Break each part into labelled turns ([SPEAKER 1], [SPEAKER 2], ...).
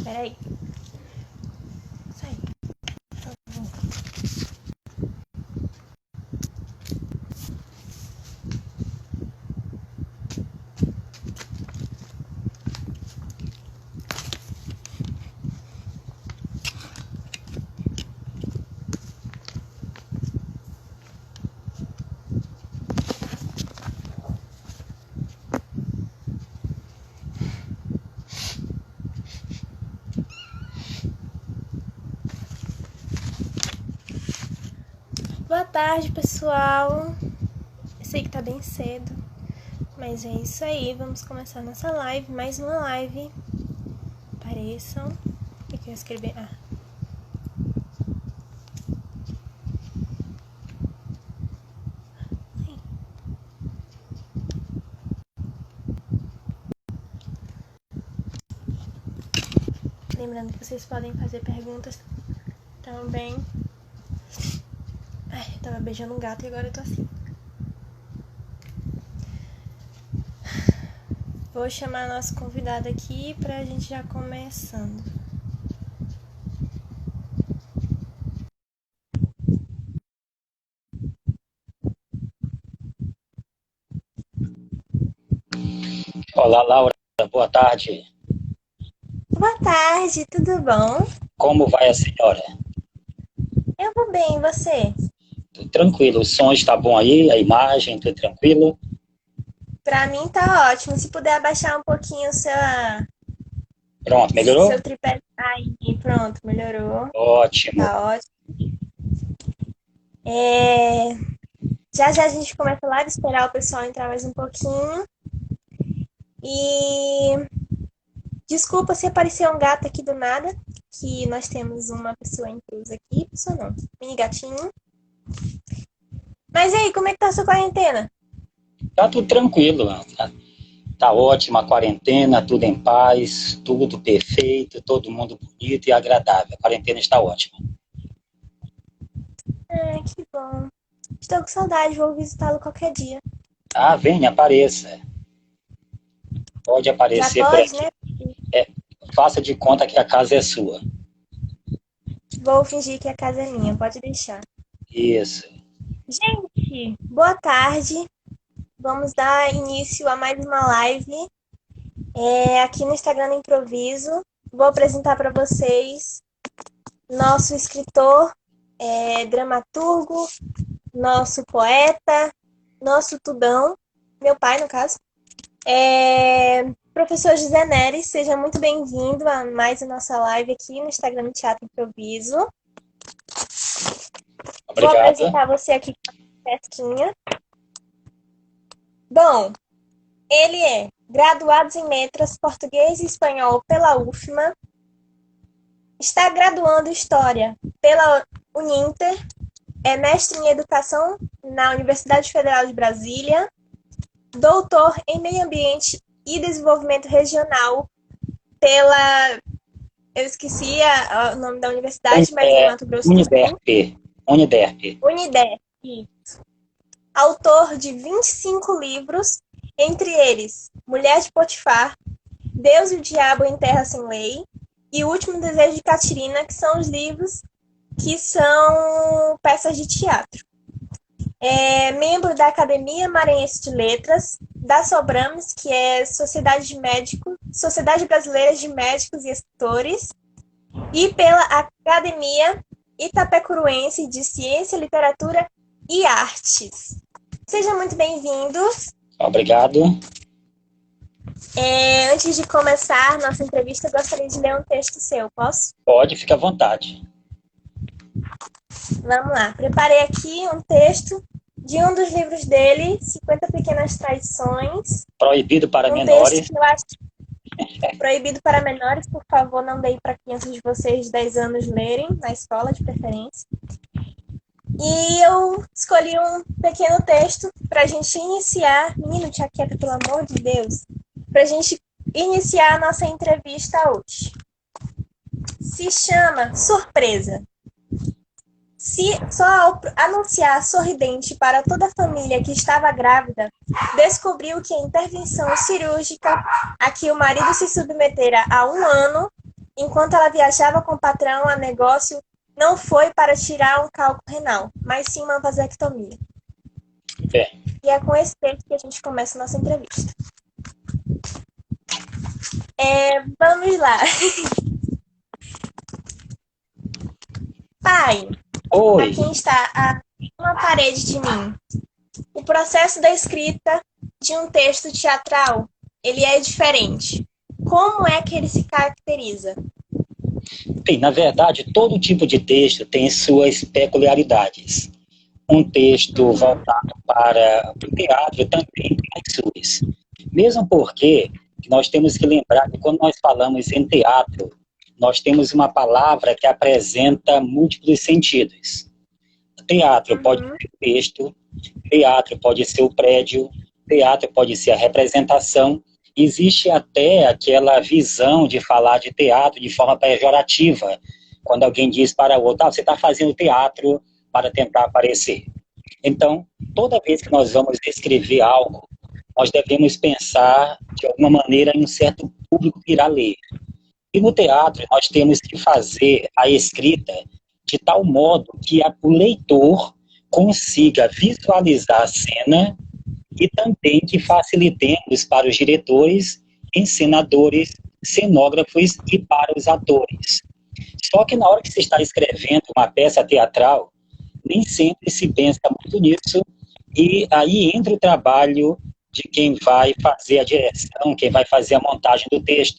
[SPEAKER 1] Peraí. Sai. Boa tarde, pessoal. Eu sei que tá bem cedo, mas é isso aí. Vamos começar nossa live, mais uma live. Apareçam. O que eu escrevi? Lembrando que vocês podem fazer perguntas também. Ai, eu tava beijando um gato e agora eu tô assim. Vou chamar a nossa convidada aqui pra gente já começando.
[SPEAKER 2] Olá, Laura. Boa tarde.
[SPEAKER 1] Boa tarde, tudo bom?
[SPEAKER 2] Como vai a senhora?
[SPEAKER 1] Eu vou bem, e você?
[SPEAKER 2] Tudo tranquilo. O som está bom aí? A imagem, tudo tranquilo?
[SPEAKER 1] Pra mim tá ótimo. Se puder abaixar um pouquinho
[SPEAKER 2] Pronto,
[SPEAKER 1] seu
[SPEAKER 2] melhorou?
[SPEAKER 1] tripé. Aí, pronto, melhorou.
[SPEAKER 2] Ótimo.
[SPEAKER 1] Tá ótimo. Já já a gente começa a live, esperar o pessoal entrar mais um pouquinho. E desculpa se apareceu um gato aqui do nada, que nós temos uma pessoa intrusa aqui. Pessoa não, mini gatinho. Mas e aí, como é que tá a sua quarentena?
[SPEAKER 2] Tá tudo tranquilo. Tá ótima a quarentena, tudo em paz, tudo perfeito, todo mundo bonito e agradável. A quarentena está ótima.
[SPEAKER 1] Ah, que bom. Estou com saudade, vou visitá-lo qualquer dia.
[SPEAKER 2] Ah, venha, apareça. Pode
[SPEAKER 1] Já
[SPEAKER 2] aparecer por
[SPEAKER 1] pode,
[SPEAKER 2] aqui.
[SPEAKER 1] né?
[SPEAKER 2] Faça de conta que a casa é sua.
[SPEAKER 1] Vou fingir que a casa é minha, pode deixar.
[SPEAKER 2] Isso.
[SPEAKER 1] Gente, boa tarde. Vamos dar início a mais uma live aqui no Instagram do Improviso. Vou apresentar para vocês nosso escritor, dramaturgo, nosso poeta, nosso tudão, meu pai, no caso. Professor José Neres, seja muito bem-vindo a mais a nossa live aqui no Instagram do Teatro Improviso. Vou
[SPEAKER 2] Obrigado.
[SPEAKER 1] apresentar você aqui com a pesquinha. Bom, ele é graduado em Letras, Português e Espanhol pela UFMA, está graduando História pela Uninter, é mestre em Educação na Universidade Federal de Brasília, doutor em Meio Ambiente e Desenvolvimento Regional pela... Eu esqueci o nome da universidade, mas é em Mato Grosso do Sul.
[SPEAKER 2] Uniderp.
[SPEAKER 1] Uniderp. Autor de 25 livros, entre eles Mulher de Potifar, Deus e o Diabo em Terra Sem Lei e O Último Desejo de Catirina, que são os livros que são peças de teatro. É membro da Academia Maranhense de Letras, da Sobrames, que é Sociedade Brasileira de Médicos e Escritores, e pela Academia Itapecuruense de Ciência, Literatura e Artes. Sejam muito bem-vindos.
[SPEAKER 2] Obrigado.
[SPEAKER 1] Antes de começar nossa entrevista, eu gostaria de ler um texto seu, posso?
[SPEAKER 2] Pode, fique à vontade.
[SPEAKER 1] Vamos lá. Preparei aqui um texto de um dos livros dele, 50 Pequenas Traições.
[SPEAKER 2] Proibido para
[SPEAKER 1] Texto
[SPEAKER 2] menores.
[SPEAKER 1] que eu acho proibido para menores, por favor, não deem para crianças de vocês de 10 anos lerem, na escola de preferência. E eu escolhi um pequeno texto para a gente iniciar. Menino, te aquieta, pelo amor de Deus. Para a gente iniciar a nossa entrevista hoje. Se chama Surpresa. Se só ao anunciar sorridente para toda a família que estava grávida, descobriu que a intervenção cirúrgica a que o marido se submetera há um ano Enquanto ela viajava com o patrão a negócio, não foi para tirar um cálculo renal, mas sim uma vasectomia.
[SPEAKER 2] É.
[SPEAKER 1] E é com esse texto que a gente começa a nossa entrevista. Vamos lá. Pai,
[SPEAKER 2] Oi.
[SPEAKER 1] a quem está a uma parede de mim. O processo da escrita de um texto teatral, ele é diferente. Como é que ele se caracteriza?
[SPEAKER 2] Bem, na verdade, todo tipo de texto tem suas peculiaridades. Um texto voltado para o teatro também tem as suas. Mesmo porque nós temos que lembrar que quando nós falamos em teatro, nós temos uma palavra que apresenta múltiplos sentidos. Teatro pode ser o texto, teatro pode ser o prédio, teatro pode ser a representação. Existe até aquela visão de falar de teatro de forma pejorativa, quando alguém diz para o outro, você está fazendo teatro para tentar aparecer. Então, toda vez que nós vamos descrever algo, nós devemos pensar, de alguma maneira, em um certo público que irá ler. E no teatro, nós temos que fazer a escrita de tal modo que o leitor consiga visualizar a cena e também que facilitemos para os diretores, encenadores, cenógrafos e para os atores. Só que na hora que se está escrevendo uma peça teatral, nem sempre se pensa muito nisso, e aí entra o trabalho de quem vai fazer a direção, quem vai fazer a montagem do texto,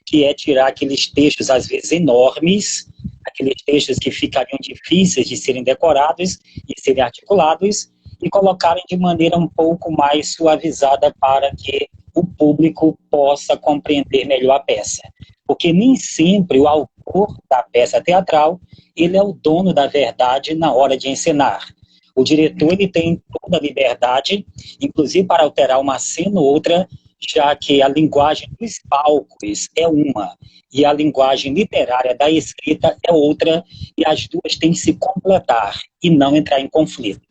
[SPEAKER 2] que é tirar aqueles textos, às vezes, enormes, aqueles textos que ficariam difíceis de serem decorados e serem articulados, e colocarem de maneira um pouco mais suavizada para que o público possa compreender melhor a peça. Porque nem sempre o autor da peça teatral, ele é o dono da verdade na hora de encenar. O diretor, ele tem toda a liberdade, inclusive para alterar uma cena ou outra, já que a linguagem dos palcos é uma e a linguagem literária da escrita é outra, e as duas têm que se completar e não entrar em conflito.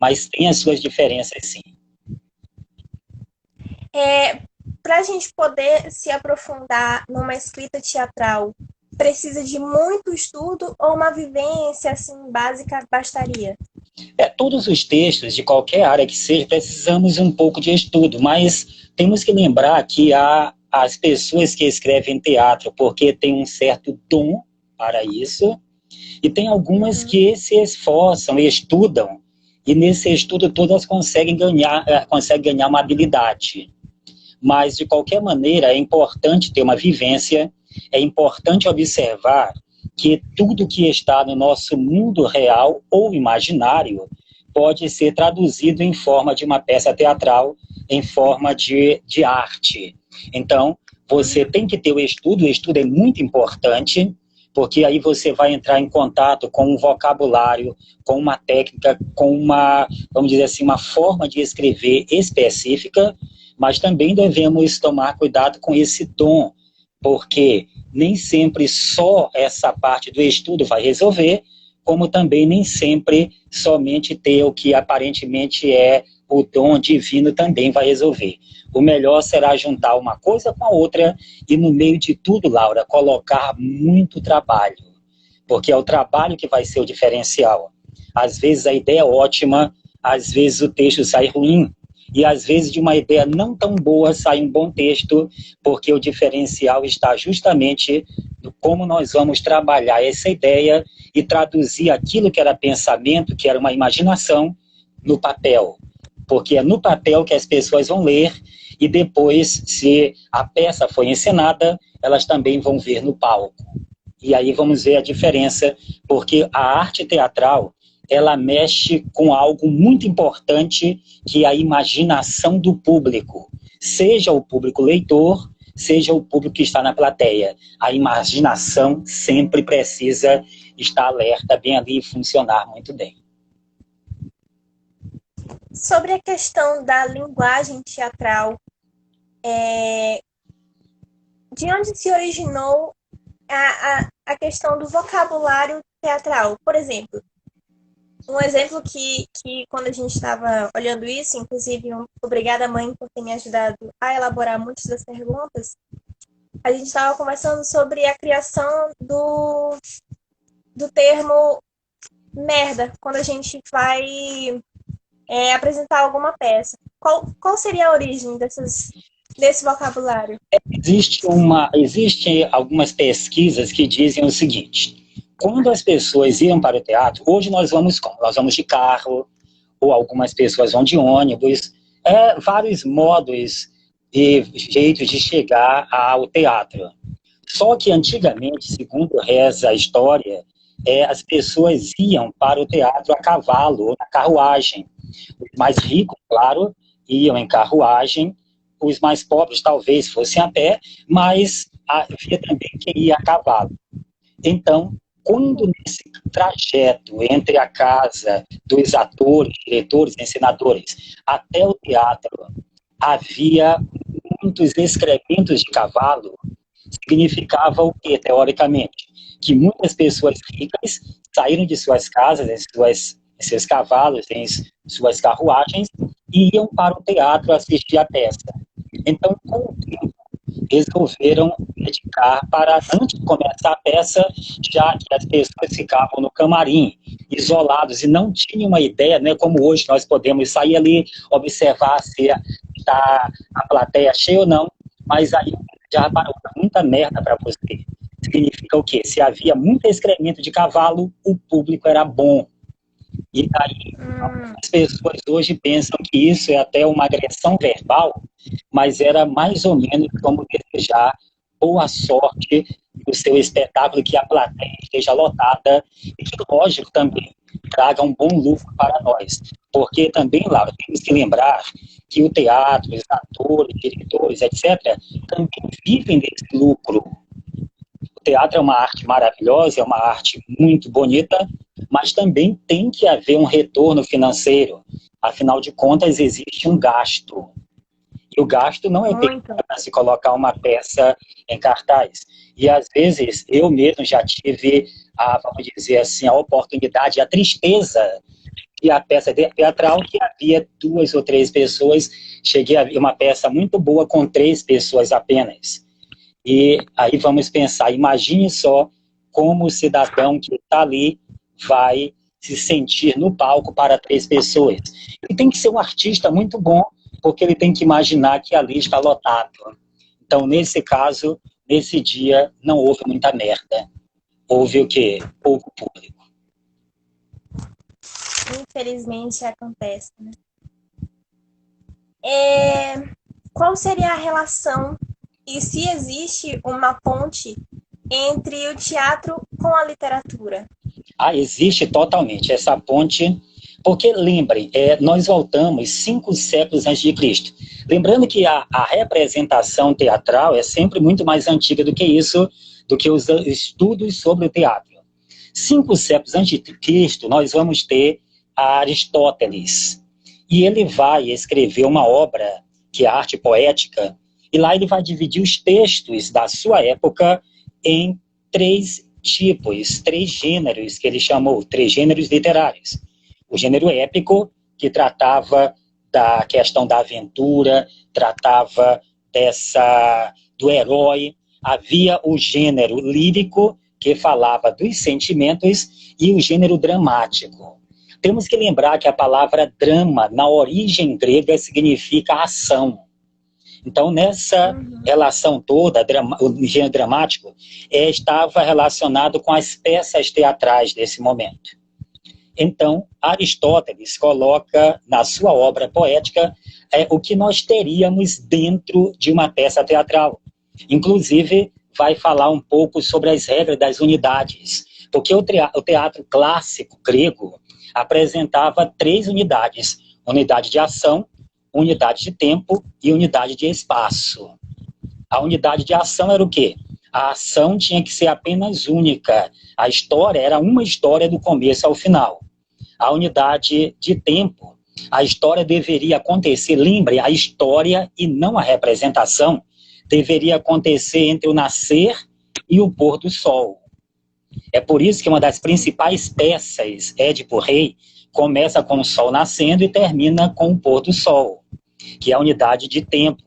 [SPEAKER 2] Mas tem as suas diferenças, sim.
[SPEAKER 1] Para a gente poder se aprofundar numa escrita teatral, precisa de muito estudo ou uma vivência assim básica bastaria?
[SPEAKER 2] Todos os textos, de qualquer área que seja, precisamos um pouco de estudo, mas temos que lembrar que há as pessoas que escrevem teatro porque têm um certo dom para isso, e tem algumas que se esforçam e estudam, e nesse estudo todas conseguem ganhar uma habilidade. Mas, de qualquer maneira, é importante ter uma vivência, é importante observar que tudo que está no nosso mundo real ou imaginário pode ser traduzido em forma de uma peça teatral, em forma de arte. Então, você tem que ter o estudo é muito importante, porque aí você vai entrar em contato com um vocabulário, com uma técnica, com uma, vamos dizer assim, uma forma de escrever específica, mas também devemos tomar cuidado com esse tom, porque nem sempre só essa parte do estudo vai resolver, como também nem sempre somente ter o que aparentemente é o dom divino também vai resolver. O melhor será juntar uma coisa com a outra e, no meio de tudo, Laura, colocar muito trabalho, porque é o trabalho que vai ser o diferencial. Às vezes a ideia é ótima, às vezes o texto sai ruim, e às vezes de uma ideia não tão boa sai um bom texto, porque o diferencial está justamente no como nós vamos trabalhar essa ideia e traduzir aquilo que era pensamento, que era uma imaginação, no papel. Porque é no papel que as pessoas vão ler e depois, se a peça foi encenada, elas também vão ver no palco. E aí vamos ver a diferença, porque a arte teatral, ela mexe com algo muito importante, que é a imaginação do público. Seja o público leitor, seja o público que está na plateia. A imaginação sempre precisa estar alerta, bem ali e funcionar muito bem.
[SPEAKER 1] Sobre a questão da linguagem teatral, de onde se originou a questão do vocabulário teatral? Por exemplo, um exemplo que quando a gente estava olhando isso, inclusive, obrigada, mãe, por ter me ajudado a elaborar muitas das perguntas, a gente estava conversando sobre a criação do termo merda, quando a gente vai apresentar alguma peça. Qual seria a origem desse vocabulário?
[SPEAKER 2] Existem algumas pesquisas que dizem o seguinte: quando as pessoas iam para o teatro, hoje nós vamos como? Nós vamos de carro, ou algumas pessoas vão de ônibus, vários modos e jeitos de chegar ao teatro. Só que antigamente, segundo reza a história, as pessoas iam para o teatro a cavalo ou na carruagem. Os mais ricos, claro, iam em carruagem, os mais pobres talvez fossem a pé, mas havia também quem ia a cavalo. Então, quando nesse trajeto entre a casa dos atores, diretores, encenadores, até o teatro, havia muitos excrementos de cavalo, significava o quê, teoricamente? Que muitas pessoas ricas saíram de suas casas, em seus cavalos, em suas carruagens, e iam para o teatro assistir a peça. Então, com o tempo, resolveram dedicar para, antes de começar a peça, já que as pessoas ficavam no camarim, isolados, e não tinham uma ideia, né, como hoje nós podemos sair ali, observar se está a plateia cheia ou não, mas aí já parou muita merda para você. Significa o quê? Se havia muito excremento de cavalo, o público era bom. E daí as pessoas hoje pensam que isso é até uma agressão verbal, mas era mais ou menos como desejar boa sorte do seu espetáculo, que a plateia esteja lotada e que, lógico, também traga um bom lucro para nós. Porque também, Laura, temos que lembrar que o teatro, os atores, diretores, etc., também vivem desse lucro. O teatro é uma arte maravilhosa, é uma arte muito bonita, mas também tem que haver um retorno financeiro. Afinal de contas, existe um gasto. E o gasto não é para se colocar uma peça em cartaz. E, às vezes, eu mesmo já tive, vamos dizer assim, a oportunidade, a tristeza de a peça teatral, que havia 2 ou 3 pessoas, cheguei a ver uma peça muito boa com 3 pessoas apenas. E aí vamos pensar, imagine só como o cidadão que está ali vai se sentir no palco para 3 pessoas. Ele tem que ser um artista muito bom, porque ele tem que imaginar que ali está lotado. Então, nesse caso, nesse dia, não houve muita merda. Houve o quê? Pouco público.
[SPEAKER 1] Infelizmente acontece, né? Qual seria a relação e se existe uma ponte entre o teatro com a literatura?
[SPEAKER 2] Existe totalmente essa ponte, porque lembrem, nós voltamos 5 séculos antes de Cristo. Lembrando que a representação teatral é sempre muito mais antiga do que isso, do que os estudos sobre o teatro. 5 séculos antes de Cristo, nós vamos ter Aristóteles. E ele vai escrever uma obra, que é a Arte Poética, e lá ele vai dividir os textos da sua época em 3 tipos, 3 gêneros que ele chamou, 3 gêneros literários. O gênero épico, que tratava da questão da aventura, tratava do herói. Havia o gênero lírico, que falava dos sentimentos, e o gênero dramático. Temos que lembrar que a palavra drama, na origem grega, significa ação. Então, nessa relação toda, o gênero dramático estava relacionado com as peças teatrais desse momento. Então, Aristóteles coloca na sua obra poética o que nós teríamos dentro de uma peça teatral. Inclusive, vai falar um pouco sobre as regras das unidades, porque o teatro clássico grego apresentava 3 unidades: unidade de ação, unidade de tempo e unidade de espaço. A unidade de ação era o quê? A ação tinha que ser apenas única. A história era uma história do começo ao final. A unidade de tempo, a história deveria acontecer, lembre, a história e não a representação, deveria acontecer entre o nascer e o pôr do sol. É por isso que uma das principais peças, Édipo Rei, começa com o sol nascendo e termina com o pôr do sol, que é a unidade de tempo.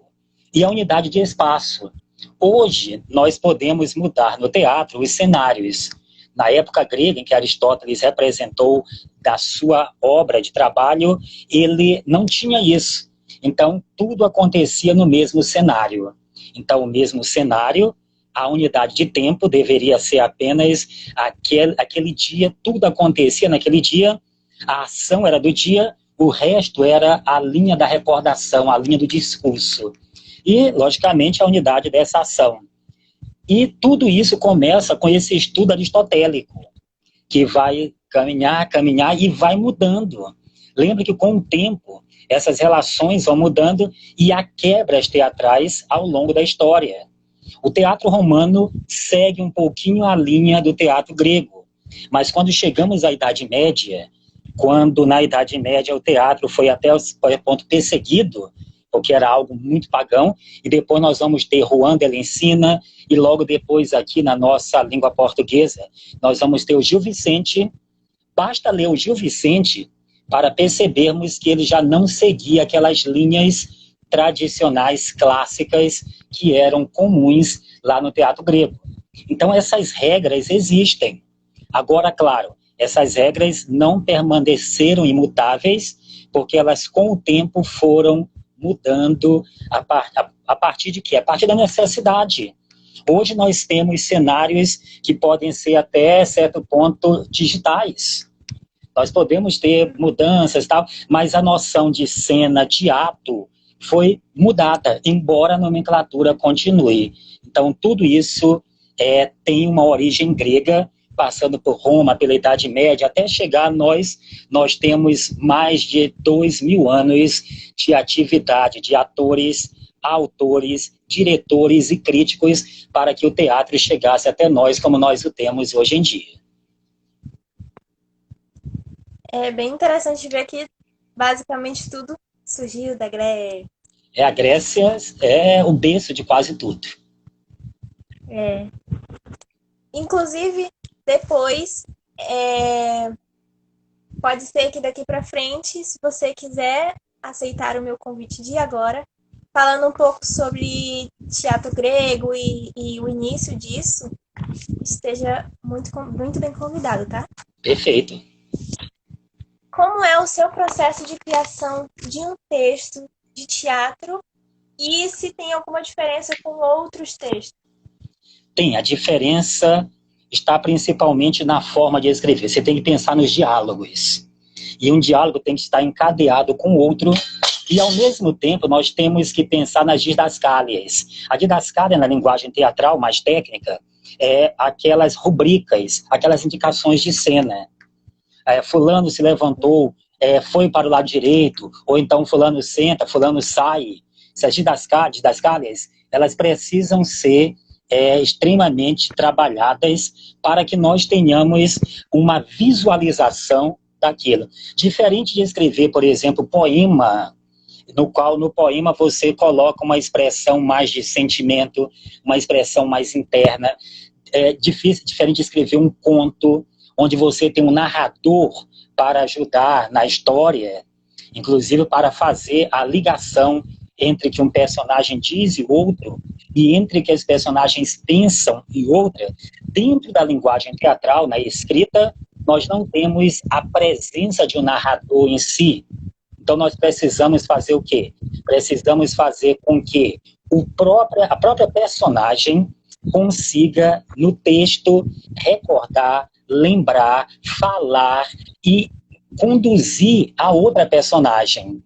[SPEAKER 2] E a unidade de espaço. Hoje, nós podemos mudar no teatro os cenários. Na época grega, em que Aristóteles representou da sua obra de trabalho, ele não tinha isso. Então, tudo acontecia no mesmo cenário. Então, o mesmo cenário, a unidade de tempo deveria ser apenas aquele dia, tudo acontecia naquele dia, a ação era do dia, o resto era a linha da recordação, a linha do discurso. E, logicamente, a unidade dessa ação. E tudo isso começa com esse estudo aristotélico, que vai caminhar e vai mudando. Lembra que, com o tempo, essas relações vão mudando e há quebras teatrais ao longo da história. O teatro romano segue um pouquinho a linha do teatro grego, mas quando chegamos à Idade Média, quando na Idade Média o teatro foi até o ponto perseguido, porque era algo muito pagão, e depois nós vamos ter Juan de Lencina, e logo depois aqui na nossa língua portuguesa, nós vamos ter o Gil Vicente. Basta ler o Gil Vicente para percebermos que ele já não seguia aquelas linhas tradicionais, clássicas, que eram comuns lá no teatro grego. Então essas regras existem. Agora, claro, essas regras não permaneceram imutáveis, porque elas com o tempo foram mudando a partir de quê? A partir da necessidade. Hoje nós temos cenários que podem ser até certo ponto digitais. Nós podemos ter mudanças e tal, mas a noção de cena, de ato, foi mudada, embora a nomenclatura continue. Então tudo isso tem uma origem grega, passando por Roma, pela Idade Média, até chegar nós temos mais de 2.000 anos de atividade de atores, autores, diretores e críticos para que o teatro chegasse até nós como nós o temos hoje em dia.
[SPEAKER 1] É bem interessante ver que basicamente tudo surgiu da Grécia.
[SPEAKER 2] A Grécia é o berço de quase tudo.
[SPEAKER 1] Inclusive, depois, pode ser que daqui para frente, se você quiser aceitar o meu convite de agora, falando um pouco sobre teatro grego e o início disso, esteja muito bem convidado, tá?
[SPEAKER 2] Perfeito.
[SPEAKER 1] Como é o seu processo de criação de um texto de teatro e se tem alguma diferença com outros textos?
[SPEAKER 2] Tem, a diferença está principalmente na forma de escrever. Você tem que pensar nos diálogos. E um diálogo tem que estar encadeado com o outro. E, ao mesmo tempo, nós temos que pensar nas didascálias. A didascália, na linguagem teatral mais técnica, é aquelas rubricas, aquelas indicações de cena. Fulano se levantou, foi para o lado direito, ou então fulano senta, fulano sai. Essas didascálias, elas precisam ser extremamente trabalhadas para que nós tenhamos uma visualização daquilo. Diferente de escrever, por exemplo, poema, no qual no poema você coloca uma expressão mais de sentimento, uma expressão mais interna. Diferente de escrever um conto, onde você tem um narrador para ajudar na história, inclusive para fazer a ligação entre o que um personagem diz e outro, e entre o que os personagens pensam e outra. Dentro da linguagem teatral, na escrita, nós não temos a presença de um narrador em si. Então nós precisamos fazer o quê? Precisamos fazer com que a própria personagem consiga, no texto, recordar, lembrar, falar e conduzir a outra personagem.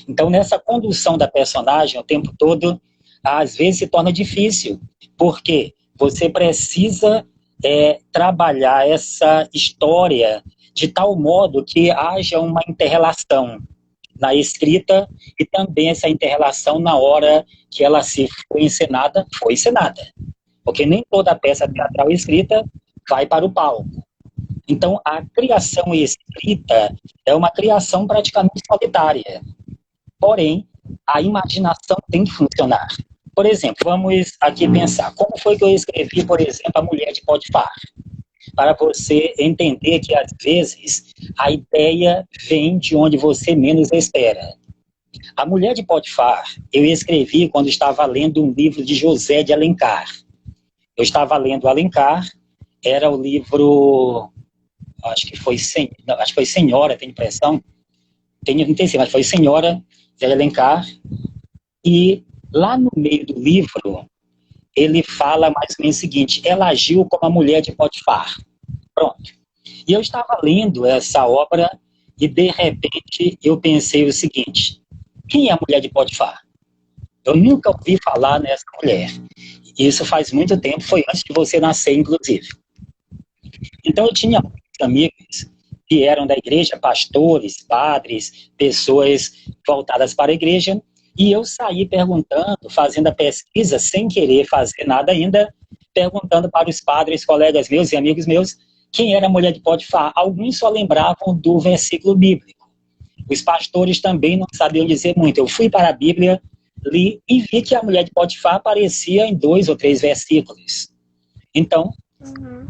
[SPEAKER 2] Então, nessa condução da personagem o tempo todo, às vezes se torna difícil, porque você precisa trabalhar essa história de tal modo que haja uma inter-relação na escrita e também essa inter-relação na hora que ela foi encenada. Porque nem toda peça teatral escrita vai para o palco. Então, a criação escrita é uma criação praticamente solitária. Porém, a imaginação tem que funcionar. Por exemplo, vamos aqui pensar, como foi que eu escrevi, por exemplo, A Mulher de Potifar? Para você entender que, às vezes, a ideia vem de onde você menos espera. A Mulher de Potifar, eu escrevi quando estava lendo um livro de José de Alencar. Eu estava lendo Alencar, era o livro, acho que foi Senhora, tenho impressão, não tem certeza, mas foi Senhora de Alencar, e lá no meio do livro, ele fala mais ou menos o seguinte: ela agiu como a mulher de Potifar. Pronto. E eu estava lendo essa obra e, de repente, eu pensei o seguinte: quem é a mulher de Potifar? Eu nunca ouvi falar nessa mulher. Isso faz muito tempo, foi antes de você nascer, inclusive. Então, eu tinha muitos amigos que eram da igreja, pastores, padres, pessoas voltadas para a igreja, e eu saí perguntando, fazendo a pesquisa, sem querer fazer nada ainda, perguntando para os padres, colegas meus e amigos meus, quem era a mulher de Potifar. Alguns só lembravam do versículo bíblico. Os pastores também não sabiam dizer muito. Eu fui para a Bíblia, li e vi que a mulher de Potifar aparecia em 2 ou 3 versículos. Então,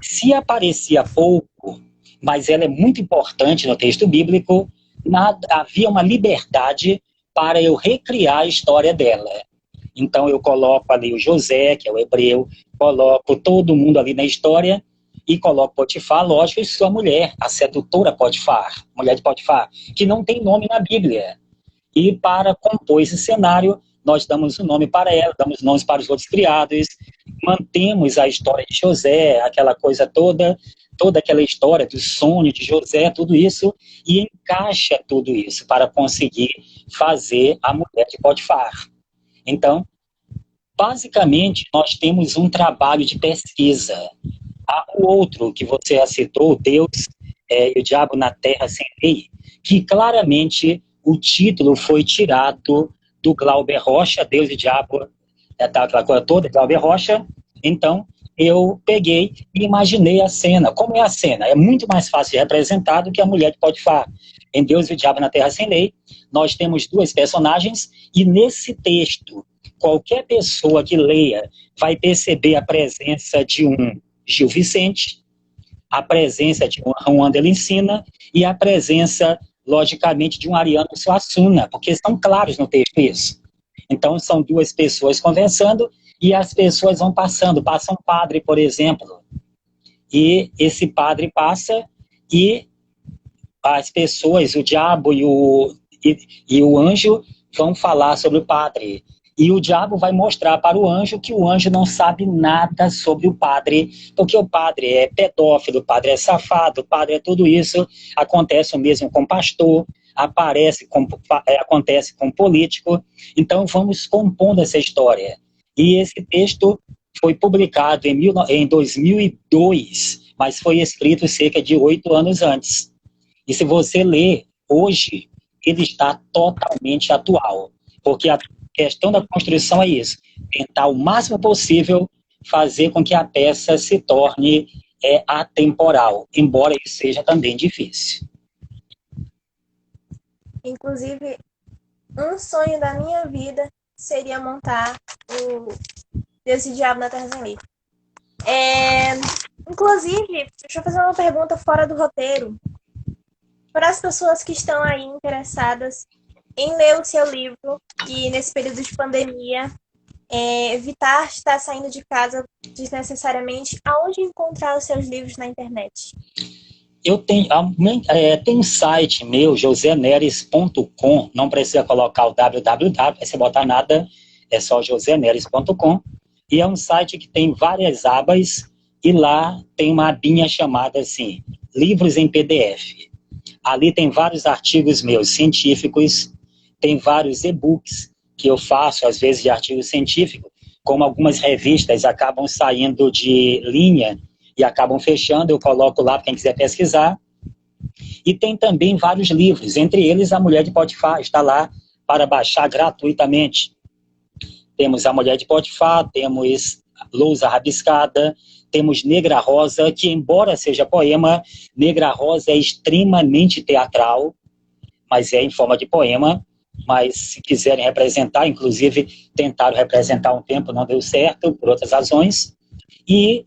[SPEAKER 2] se aparecia pouco, mas ela é muito importante no texto bíblico, havia uma liberdade para eu recriar a história dela. Então eu coloco ali o José, que é o hebreu, coloco todo mundo ali na história e coloco Potifar, lógico, e sua mulher, a sedutora Potifar, mulher de Potifar, que não tem nome na Bíblia. E para compor esse cenário, nós damos um nome para ela, damos nomes para os outros criados, mantemos a história de José, aquela coisa toda aquela história do sonho de José, tudo isso, e encaixa tudo isso para conseguir fazer a mulher de Potifar. Então, basicamente, nós temos um trabalho de pesquisa. O outro que você já citou, Deus e o Diabo na Terra Sem Lei, que claramente o título foi tirado do Glauber Rocha, Deus e o Diabo, aquela coisa toda, Glauber Rocha. Então, eu peguei e imaginei a cena. Como é a cena? É muito mais fácil de representar do que a mulher de Potifar. Em Deus e o Diabo na Terra Sem Lei, nós temos 2 personagens, e nesse texto, qualquer pessoa que leia vai perceber a presença de um Gil Vicente, a presença de um Juan de Licina e a presença, logicamente, de um Ariano Suassuna, porque estão claros no texto isso. Então, são 2 pessoas conversando e as pessoas vão passando. Passa um padre, por exemplo, e esse padre passa e as pessoas, o diabo e o anjo, vão falar sobre o padre. E o diabo vai mostrar para o anjo que o anjo não sabe nada sobre o padre, porque o padre é pedófilo, o padre é safado, o padre é tudo isso. Acontece o mesmo com pastor, acontece com político. Então vamos compondo essa história. E esse texto foi publicado em 2002, mas foi escrito cerca de 8 anos antes. E se você ler hoje, ele está totalmente atual, porque a questão da construção é isso, tentar o máximo possível fazer com que a peça se torne atemporal, embora isso seja também difícil.
[SPEAKER 1] Inclusive, um sonho da minha vida seria montar o Deus e o Diabo na Terra Sem Lei. Inclusive, deixa eu fazer uma pergunta fora do roteiro. Para as pessoas que estão aí interessadas em ler o seu livro e nesse período de pandemia, evitar estar saindo de casa desnecessariamente, aonde encontrar os seus livros na internet?
[SPEAKER 2] Eu tenho, tem um site meu, joseneres.com, não precisa colocar o www, você botar nada, é só joseneres.com, e é um site que tem várias abas, e lá tem uma abinha chamada assim, livros em PDF. Ali tem vários artigos meus científicos, tem vários e-books que eu faço, às vezes, de artigo científico, como algumas revistas acabam saindo de linha e acabam fechando, eu coloco lá para quem quiser pesquisar. E tem também vários livros, entre eles A Mulher de Potifar, está lá para baixar gratuitamente. Temos A Mulher de Potifar, temos Lousa Rabiscada, temos Negra Rosa, que embora seja poema, Negra Rosa é extremamente teatral, mas é em forma de poema. Mas se quiserem representar, inclusive tentaram representar um tempo, não deu certo, por outras razões. E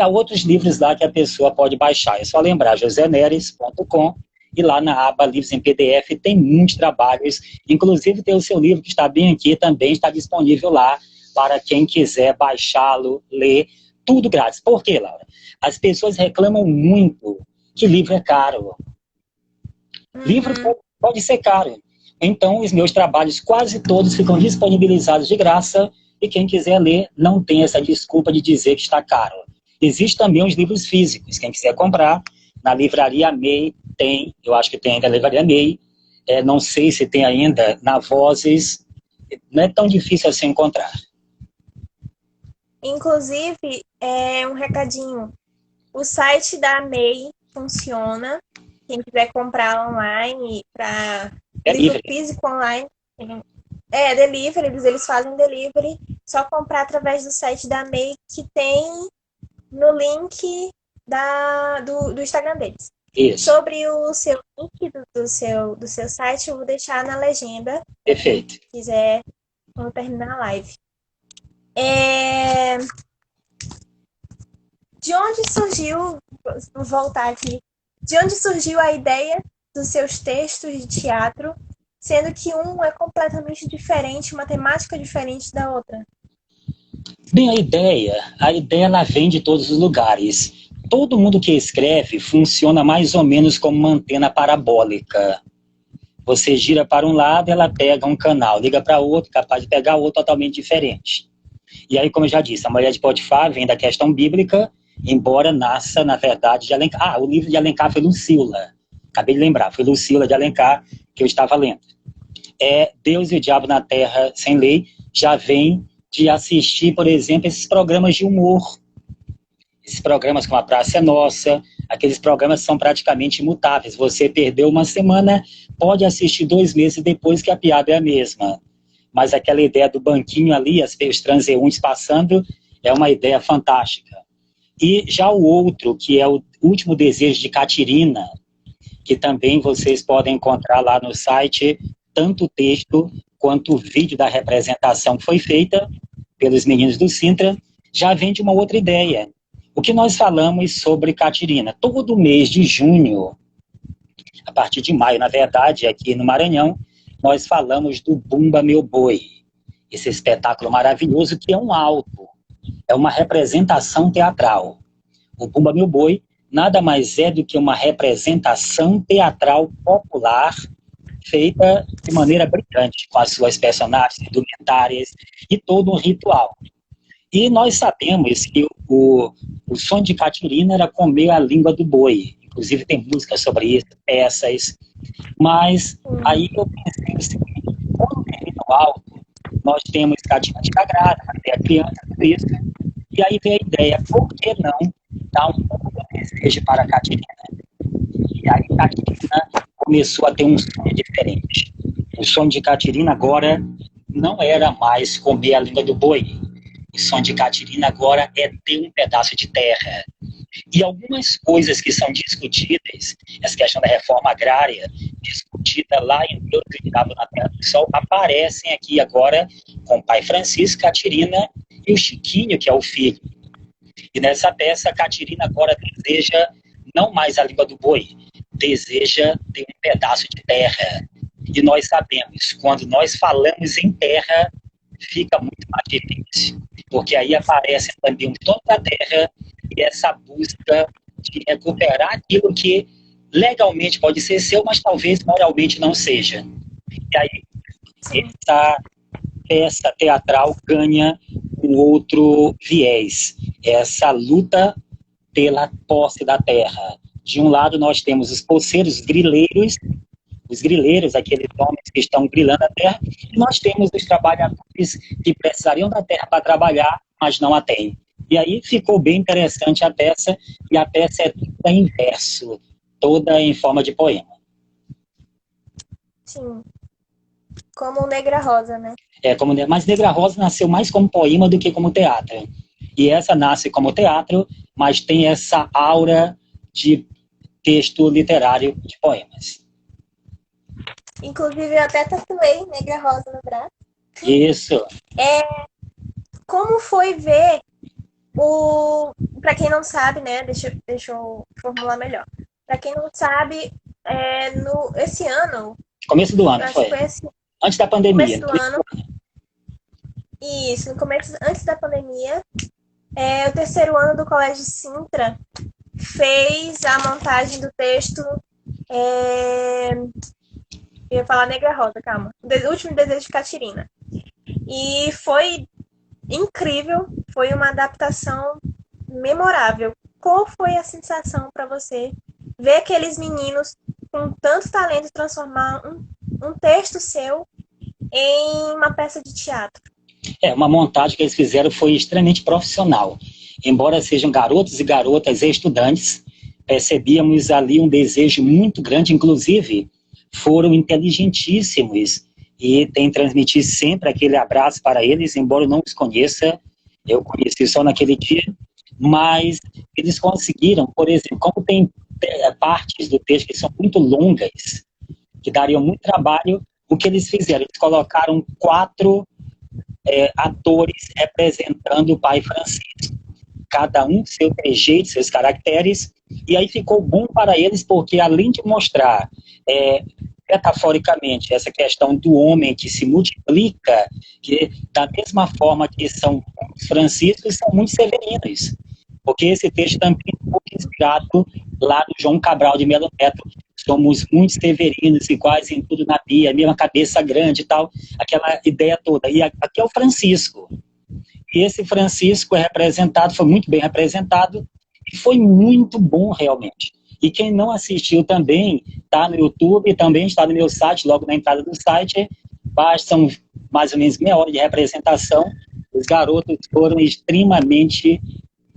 [SPEAKER 2] há outros livros lá que a pessoa pode baixar. É só lembrar, joseneres.com, e lá na aba Livros em PDF tem muitos trabalhos, inclusive tem o seu livro que está bem aqui, também está disponível lá para quem quiser baixá-lo, ler, tudo grátis. Por quê, Laura? As pessoas reclamam muito que livro é caro. Livro pode ser caro. Então, os meus trabalhos quase todos ficam disponibilizados de graça e quem quiser ler não tem essa desculpa de dizer que está caro. Existem também os livros físicos. Quem quiser comprar, na Livraria MEI tem, eu acho que tem ainda a Livraria MEI, não sei se tem ainda na Vozes, não é tão difícil assim encontrar.
[SPEAKER 1] Inclusive, um recadinho, o site da MEI funciona, quem quiser comprar online, para livro físico online, delivery, eles fazem delivery, só comprar através do site da MEI, que tem no link do Instagram deles.
[SPEAKER 2] Isso.
[SPEAKER 1] Sobre o seu link do seu site, eu vou deixar na legenda.
[SPEAKER 2] Perfeito.
[SPEAKER 1] Se quiser, quando terminar a live. De onde surgiu, vou voltar aqui, de onde surgiu a ideia dos seus textos de teatro, sendo que um é completamente diferente, uma temática diferente da outra?
[SPEAKER 2] Bem, a ideia ela vem de todos os lugares. Todo mundo que escreve funciona mais ou menos como uma antena parabólica. Você gira para um lado, ela pega um canal, liga para outro, capaz de pegar outro totalmente diferente. E aí, como eu já disse, a Mulher de Potifar vem da questão bíblica, embora nasça, na verdade, de Alencar. O livro de Alencar foi Lucila. Acabei de lembrar, foi Lucila de Alencar que eu estava lendo. Deus e o Diabo na Terra Sem Lei já vem de assistir, por exemplo, esses programas de humor. Esses programas como A Praça é Nossa, aqueles programas são praticamente imutáveis. Você perdeu uma semana, pode assistir 2 meses depois que a piada é a mesma. Mas aquela ideia do banquinho ali, os transeuntes passando, é uma ideia fantástica. E já o outro, que é o Último Desejo de Catirina, que também vocês podem encontrar lá no site, tanto o texto quanto o vídeo da representação que foi feita pelos meninos do Sintra, já vem de uma outra ideia. O que nós falamos sobre Catirina? Todo mês de junho, a partir de maio, na verdade, aqui no Maranhão, nós falamos do Bumba Meu Boi, esse espetáculo maravilhoso que é um alto, é uma representação teatral. O Bumba Meu Boi nada mais é do que uma representação teatral popular feita de maneira brilhante, com as suas personagens, indumentárias e todo um ritual. E nós sabemos que o sonho de Catirina era comer a língua do boi. Inclusive tem músicas sobre isso, peças. Mas aí eu pensei o seguinte, como tem ritual, nós temos Catirina de Cagrada, tem a criança, tudo isso. E aí veio a ideia, por que não dar um pouco de desejo para a Catirina? E aí Catirina começou a ter um sonho diferente. O sonho de Catirina agora não era mais comer a língua do boi. O sonho de Catirina agora é ter um pedaço de terra. E algumas coisas que são discutidas, essa questão da reforma agrária, discutida lá em Deus e o Diabo na Terra do Sol, aparecem aqui agora com o pai Francisco, Catirina e o Chiquinho, que é o filho. E nessa peça, Catirina agora deseja não mais a língua do boi, deseja ter um pedaço de terra. E nós sabemos, quando nós falamos em terra, fica muito mais difícil, porque aí aparece também o dono da terra e essa busca de recuperar aquilo que legalmente pode ser seu, mas talvez moralmente não seja. E aí essa peça teatral ganha um outro viés, essa luta pela posse da terra. De um lado nós temos os poceiros, os grileiros, aqueles homens que estão grilando a terra, e nós temos os trabalhadores que precisariam da terra para trabalhar, mas não a têm. E aí ficou bem interessante a peça, e a peça é toda em verso, toda em forma de poema.
[SPEAKER 1] Sim. Como Negra Rosa, né?
[SPEAKER 2] Mas Negra Rosa nasceu mais como poema do que como teatro. E essa nasce como teatro, mas tem essa aura de texto literário de poemas.
[SPEAKER 1] Inclusive, eu até tatuei Negra Rosa no braço.
[SPEAKER 2] Isso.
[SPEAKER 1] Como foi ver Pra quem não sabe, né? Deixa eu formular melhor. Pra quem não sabe, esse ano,
[SPEAKER 2] Começo do ano,
[SPEAKER 1] acho
[SPEAKER 2] foi?
[SPEAKER 1] que foi
[SPEAKER 2] Antes da
[SPEAKER 1] começo
[SPEAKER 2] pandemia.
[SPEAKER 1] do ano, isso, no começo, antes da pandemia, o terceiro ano do Colégio Sintra fez a montagem do texto. Eu ia falar Negra Rosa, calma. O Último Desejo de Catirina. E foi incrível, foi uma adaptação memorável. Qual foi a sensação para você ver aqueles meninos com tanto talento transformar um texto seu em uma peça de teatro?
[SPEAKER 2] Uma montagem que eles fizeram foi extremamente profissional. Embora sejam garotos e garotas estudantes, percebíamos ali um desejo muito grande, inclusive foram inteligentíssimos e tem transmitido sempre aquele abraço para eles, embora eu não os conheça, eu conheci só naquele dia, mas eles conseguiram, por exemplo, como tem partes do texto que são muito longas, que dariam muito trabalho, o que eles fizeram? Eles colocaram 4 atores representando o pai Francisco, cada um seu trejeito, seus caracteres, e aí ficou bom para eles, porque além de mostrar metaforicamente essa questão do homem que se multiplica, que da mesma forma que são os franciscos, são muito severinos, porque esse texto também foi inspirado lá do João Cabral de Melo Neto, somos muito severinos, iguais em tudo na Bíblia, mesma cabeça grande e tal, aquela ideia toda. E aqui é o Francisco. E esse Francisco foi muito bem representado, e foi muito bom realmente. E quem não assistiu também, está no YouTube, também está no meu site, logo na entrada do site, bastam mais ou menos meia hora de representação, os garotos foram extremamente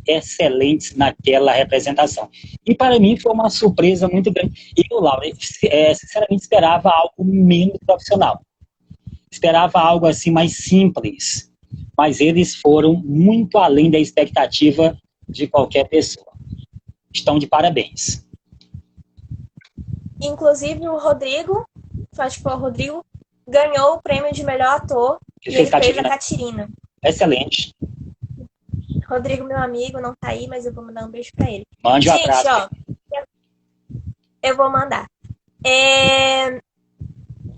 [SPEAKER 2] excelentes naquela representação. E para mim foi uma surpresa muito grande. E eu, Laura, sinceramente esperava algo menos profissional. Esperava algo assim mais simples. Mas eles foram muito além da expectativa de qualquer pessoa. Estão de parabéns.
[SPEAKER 1] Inclusive o Rodrigo, acho que foi o Rodrigo, ganhou o prêmio de melhor ator e ele fez a Catirina.
[SPEAKER 2] Excelente.
[SPEAKER 1] Rodrigo, meu amigo, não tá aí, mas eu vou mandar um beijo pra ele.
[SPEAKER 2] Mande um abraço.
[SPEAKER 1] Ó, eu vou mandar.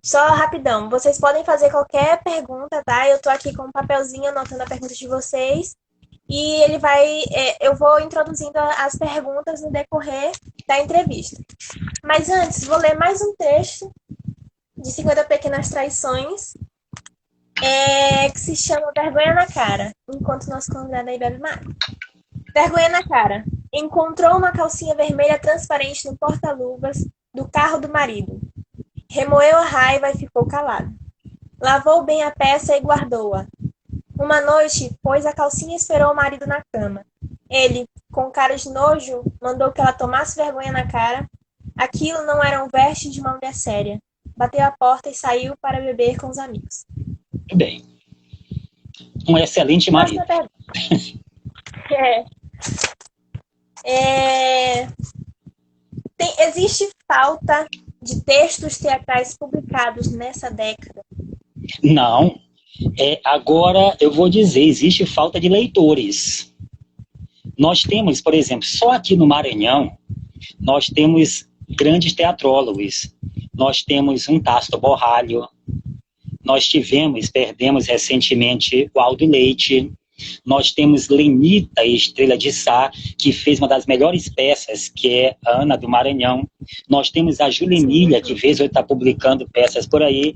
[SPEAKER 1] Só rapidão, vocês podem fazer qualquer pergunta, tá? Eu tô aqui com um papelzinho anotando a pergunta de vocês. E ele vai. Eu vou introduzindo as perguntas no decorrer da entrevista. Mas antes, vou ler mais um texto de 50 Pequenas Traições, que se chama Vergonha na Cara, enquanto nosso convidado aí bebe mais. Vergonha na cara. Encontrou uma calcinha vermelha transparente no porta-luvas do carro do marido. Remoeu a raiva e ficou calado. Lavou bem a peça e guardou-a. Uma noite, pôs a calcinha e esperou o marido na cama. Ele, com cara de nojo, mandou que ela tomasse vergonha na cara. Aquilo não era um veste de uma mulher séria. Bateu a porta e saiu para beber com os amigos.
[SPEAKER 2] Muito bem. Um excelente marido.
[SPEAKER 1] Existe falta de textos teatrais publicados nessa década?
[SPEAKER 2] Não. Agora, eu vou dizer, existe falta de leitores. Nós temos, por exemplo, só aqui no Maranhão, nós temos grandes teatrólogos. Nós temos um Tasso Borralho, nós perdemos recentemente o Aldo Leite, nós temos Lenita Estrela de Sá, que fez uma das melhores peças, que é a Ana do Maranhão. Nós temos a Julenilha, que fez ou está publicando peças por aí.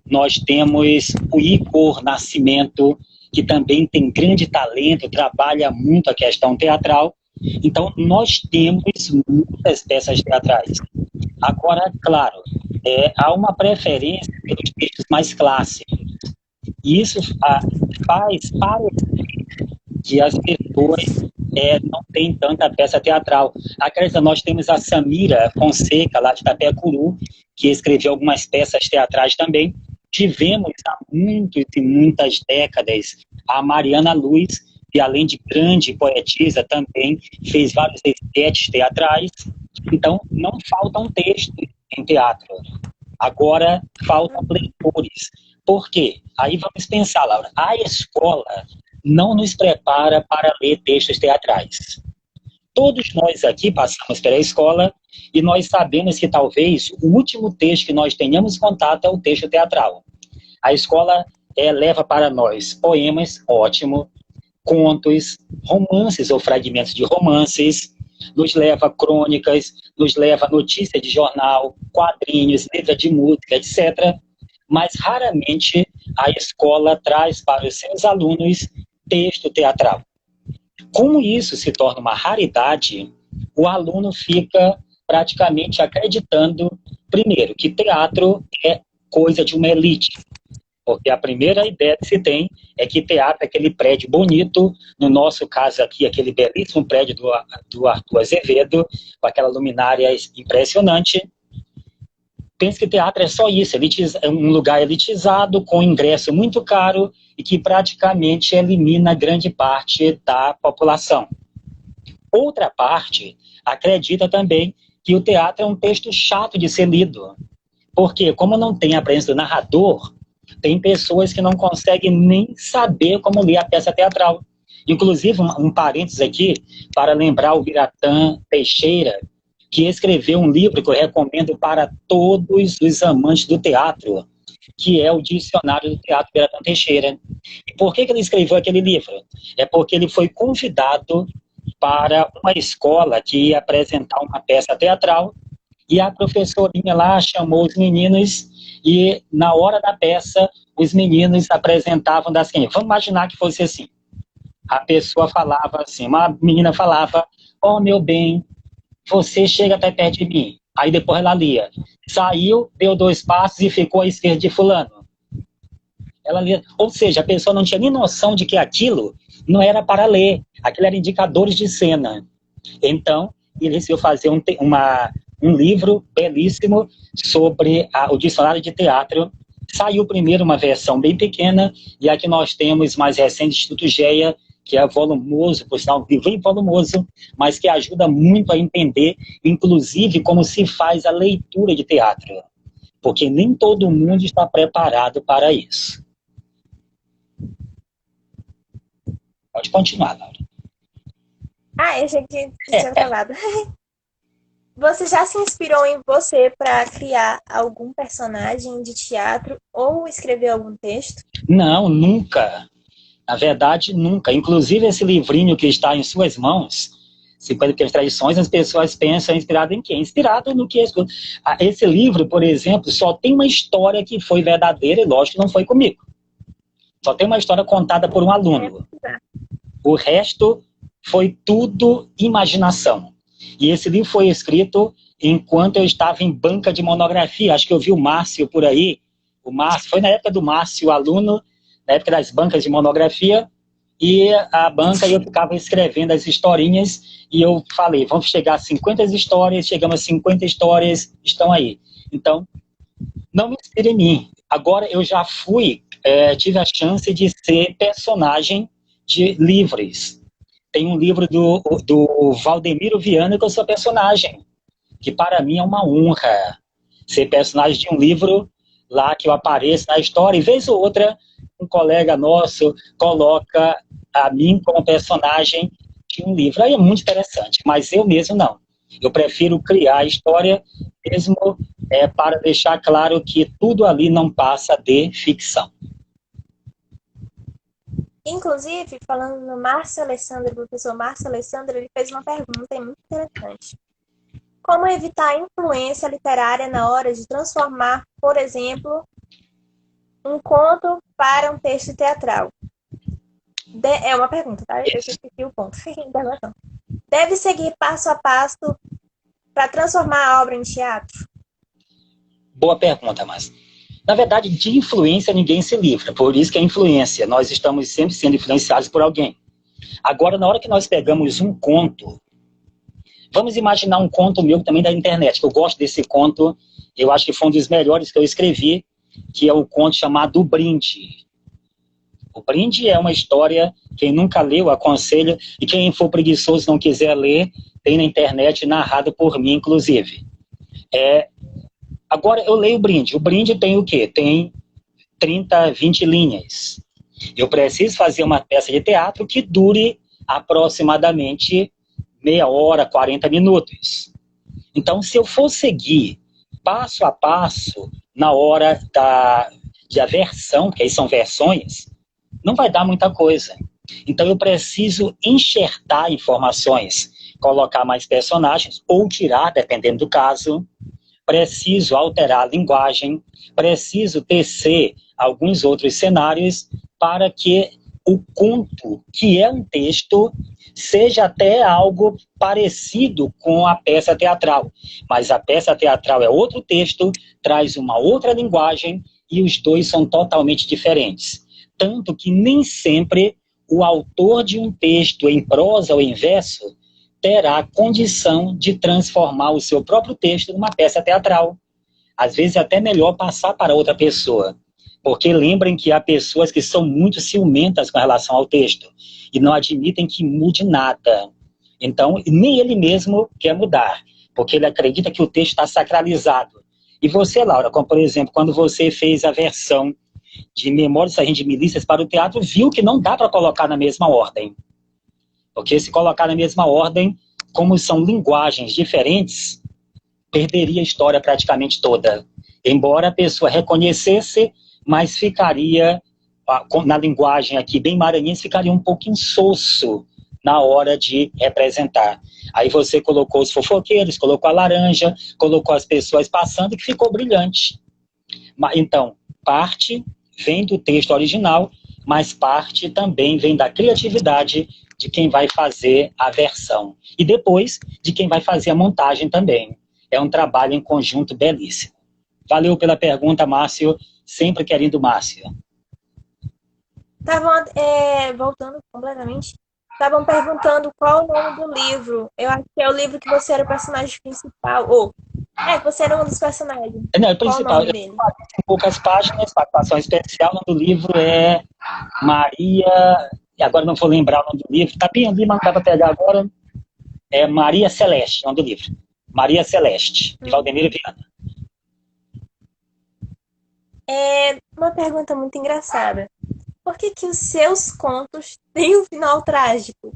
[SPEAKER 2] Nós temos o Igor Nascimento, que também tem grande talento, trabalha muito a questão teatral. Então, nós temos muitas peças teatrais. Agora, claro, há uma preferência pelos textos mais clássicos. E isso faz parecer que as pessoas não têm tanta peça teatral. Acredita, nós temos a Samira Fonseca, lá de Itapecuru, que escreveu algumas peças teatrais também. Tivemos há muitas e muitas décadas a Mariana Luz, que além de grande poetisa também fez vários esquetes teatrais. Então, não faltam textos em teatro. Agora, faltam leitores. Por quê? Aí vamos pensar, Laura, a escola não nos prepara para ler textos teatrais. Todos nós aqui passamos pela escola e nós sabemos que talvez o último texto que nós tenhamos contato é o texto teatral. A escola leva para nós poemas, ótimo, contos, romances ou fragmentos de romances, nos leva crônicas, nos leva notícia de jornal, quadrinhos, letra de música, etc. Mas raramente a escola traz para os seus alunos texto teatral. Como isso se torna uma raridade, o aluno fica praticamente acreditando, primeiro, que teatro é coisa de uma elite. Porque a primeira ideia que se tem é que teatro é aquele prédio bonito, no nosso caso aqui, aquele belíssimo prédio do Arthur Azevedo, com aquela luminária impressionante. Pensa que teatro é só isso, é um lugar elitizado, com ingresso muito caro e que praticamente elimina grande parte da população. Outra parte acredita também que o teatro é um texto chato de ser lido. Porque, como não tem a presença do narrador, tem pessoas que não conseguem nem saber como ler a peça teatral. Inclusive, um parênteses aqui, para lembrar o Biratã Teixeira, que escreveu um livro que eu recomendo para todos os amantes do teatro, que é o Dicionário do Teatro Biratã Teixeira. E por que ele escreveu aquele livro? É porque ele foi convidado para uma escola que ia apresentar uma peça teatral, e a professorinha lá chamou os meninos, e na hora da peça, os meninos apresentavam das seguinte. Vamos imaginar que fosse assim. A pessoa falava assim, uma menina falava, oh, meu bem, você chega até perto de mim. Aí depois ela lia. Saiu, deu 2 passos e ficou à esquerda de fulano. Ela lia. Ou seja, a pessoa não tinha nem noção de que aquilo não era para ler. Aquilo era indicadores de cena. Então, ele decidiu fazer um livro belíssimo sobre o dicionário de teatro. Saiu primeiro uma versão bem pequena, e aqui nós temos mais recente, Instituto GEA, que é volumoso, por sinal, um livro bem volumoso, mas que ajuda muito a entender, inclusive, como se faz a leitura de teatro. Porque nem todo mundo está preparado para isso. Pode continuar, Laura.
[SPEAKER 1] Eu achei que tinha gravado. Você já se inspirou em você para criar algum personagem de teatro ou escrever algum texto?
[SPEAKER 2] Não, nunca. Na verdade, nunca. Inclusive, esse livrinho que está em suas mãos, 50 Pequenas Tradições, as pessoas pensam inspirado em quê? Inspirado no que? Esse livro, por exemplo, só tem uma história que foi verdadeira, e lógico que não foi comigo. Só tem uma história contada por um aluno. O resto foi tudo imaginação. E esse livro foi escrito enquanto eu estava em banca de monografia. Acho que eu vi o Márcio por aí. O Márcio, foi na época do Márcio, aluno, na época das bancas de monografia, e a banca, eu ficava escrevendo as historinhas, e eu falei, vamos chegar a 50 histórias, chegamos a 50 histórias, estão aí. Então, não me inspire em mim. Agora, eu já tive a chance de ser personagem de livros. Tem um livro do Valdemiro Viana que eu sou personagem, que para mim é uma honra ser personagem de um livro lá que eu apareço na história, e vez ou outra, um colega nosso coloca a mim como personagem de um livro. Aí é muito interessante, mas eu mesmo não. Eu prefiro criar a história mesmo para deixar claro que tudo ali não passa de ficção.
[SPEAKER 1] Inclusive, falando no Márcio Alessandro, o professor Márcio Alessandro, ele fez uma pergunta muito interessante. Como evitar a influência literária na hora de transformar, por exemplo, um conto para um texto teatral? É uma pergunta, tá? Eu esqueci o ponto. Deve seguir passo a passo para transformar a obra em teatro?
[SPEAKER 2] Boa pergunta, mas na verdade, de influência ninguém se livra. Por isso que é influência. Nós estamos sempre sendo influenciados por alguém. Agora, na hora que nós pegamos um conto, vamos imaginar um conto meu também da internet, que eu gosto desse conto, eu acho que foi um dos melhores que eu escrevi, que é o conto chamado O Brinde. O Brinde é uma história, quem nunca leu, aconselho, e quem for preguiçoso e não quiser ler, tem na internet, narrado por mim, inclusive. Agora, eu leio o Brinde. O Brinde tem o quê? Tem 30, 20 linhas. Eu preciso fazer uma peça de teatro que dure aproximadamente meia hora, 40 minutos. Então, se eu for seguir passo a passo na hora de aversão, que aí são versões, não vai dar muita coisa. Então, eu preciso enxertar informações, colocar mais personagens, ou tirar, dependendo do caso. Preciso alterar a linguagem, preciso tecer alguns outros cenários para que o conto, que é um texto, seja até algo parecido com a peça teatral. Mas a peça teatral é outro texto, traz uma outra linguagem e os dois são totalmente diferentes. Tanto que nem sempre o autor de um texto em prosa ou em verso terá condição de transformar o seu próprio texto numa peça teatral. Às vezes é até melhor passar para outra pessoa. Porque lembrem que há pessoas que são muito ciumentas com relação ao texto e não admitem que mude nada. Então, nem ele mesmo quer mudar, porque ele acredita que o texto está sacralizado. E você, Laura, como por exemplo, quando você fez a versão de Memórias da Sargento de Milícias para o teatro, viu que não dá para colocar na mesma ordem. Porque se colocar na mesma ordem, como são linguagens diferentes, perderia a história praticamente toda. Embora a pessoa reconhecesse, mas ficaria, na linguagem aqui bem maranhense, ficaria um pouco insosso na hora de representar. Aí você colocou os fofoqueiros, colocou a laranja, colocou as pessoas passando, que ficou brilhante. Então, parte vem do texto original, mas parte também vem da criatividade de quem vai fazer a versão. E depois, de quem vai fazer a montagem também. É um trabalho em conjunto belíssimo. Valeu pela pergunta, Márcio. Sempre querendo Márcio.
[SPEAKER 1] Estavam, voltando completamente, estavam perguntando qual o nome do livro. Eu acho que é o livro que você era o personagem principal. Ou, que você era um dos personagens.
[SPEAKER 2] Não, é o principal. Qual o nome dele? Em poucas páginas, participação especial. O nome do livro é Maria... E agora não vou lembrar o nome do livro. Está bem ali, mas não dá para pegar agora. É Maria Celeste, o nome do livro. Maria Celeste, de Valdemiro Viana.
[SPEAKER 1] Uma pergunta muito engraçada. Por que os seus contos têm um final trágico?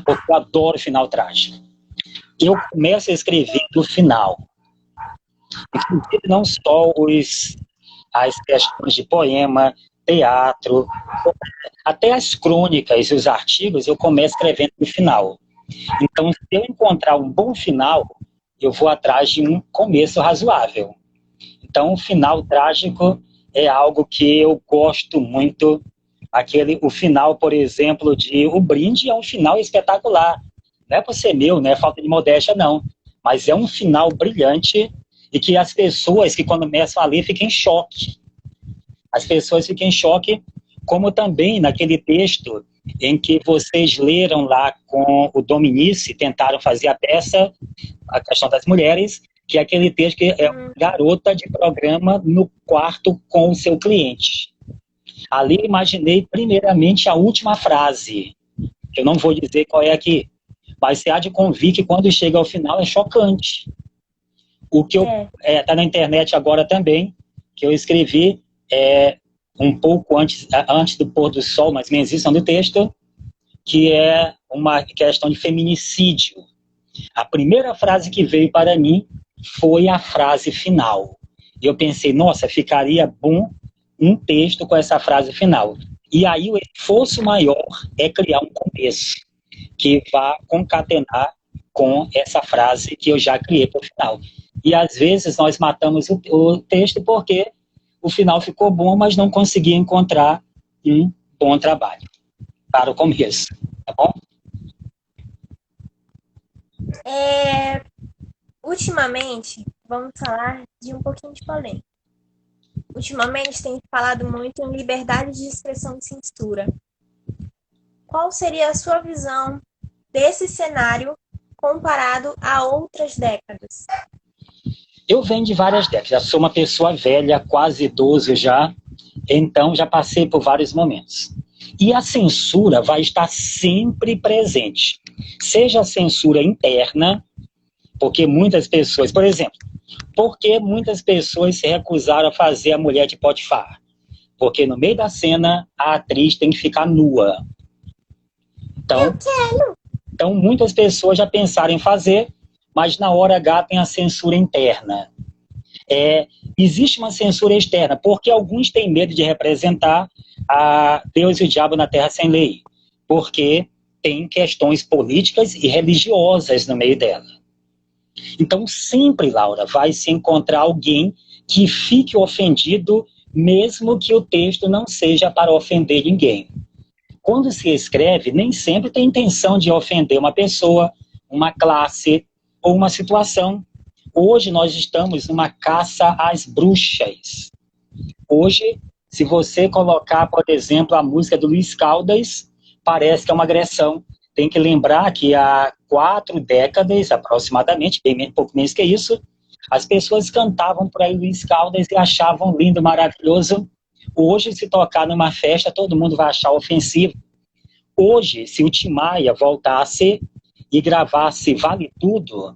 [SPEAKER 2] Porque eu adoro final trágico. Eu começo a escrever no final. Inclusive, não só as questões de poema, teatro, até as crônicas e os artigos eu começo escrevendo no final. Então, se eu encontrar um bom final, eu vou atrás de um começo razoável. Então, o final trágico é algo que eu gosto muito. O final, por exemplo, de O Brinde é um final espetacular. Não é por ser meu, não é falta de modéstia, não. Mas é um final brilhante e que as pessoas que quando começam a ler ficam em choque. As pessoas ficam em choque, como também naquele texto em que vocês leram lá com o Dominici, tentaram fazer a peça, a questão das mulheres, que é aquele texto que é uma garota de programa no quarto com o seu cliente. Ali imaginei primeiramente a última frase, que eu não vou dizer qual é aqui, mas você há de convir que quando chega ao final é chocante. O que está na internet agora também, que eu escrevi um pouco antes do pôr do sol, mas menos isso no texto, que é uma questão de feminicídio. A primeira frase que veio para mim foi a frase final. E eu pensei, nossa, ficaria bom um texto com essa frase final. E aí o esforço maior é criar um começo que vá concatenar com essa frase que eu já criei para o final. E às vezes nós matamos o texto porque o final ficou bom, mas não consegui encontrar um bom trabalho para o começo. Tá bom?
[SPEAKER 1] Ultimamente, vamos falar de um pouquinho de polêmica. Ultimamente tem falado muito em liberdade de expressão e censura. Qual seria a sua visão desse cenário comparado a outras décadas?
[SPEAKER 2] Eu venho de várias décadas, já sou uma pessoa velha, quase idoso já, então já passei por vários momentos. E a censura vai estar sempre presente, seja a censura interna, porque muitas pessoas, por exemplo, porque muitas pessoas se recusaram a fazer a mulher de Potifar? Porque no meio da cena a atriz tem que ficar nua. Então,
[SPEAKER 1] eu quero.
[SPEAKER 2] Então, muitas pessoas já pensaram em fazer, mas na hora H tem a censura interna. Existe uma censura externa, porque alguns têm medo de representar a Deus e o Diabo na Terra Sem Lei, porque tem questões políticas e religiosas no meio dela. Então, sempre, Laura, vai se encontrar alguém que fique ofendido, mesmo que o texto não seja para ofender ninguém. Quando se escreve, nem sempre tem intenção de ofender uma pessoa, uma classe ou uma situação. Hoje nós estamos numa caça às bruxas. Hoje, se você colocar, por exemplo, a música do Luiz Caldas, parece que é uma agressão. Tem que lembrar que há 4 décadas, aproximadamente, bem pouco menos que isso, as pessoas cantavam por aí Luiz Caldas e achavam lindo, maravilhoso. Hoje, se tocar numa festa, todo mundo vai achar ofensivo. Hoje, se o Tim Maia voltasse e gravasse Vale Tudo,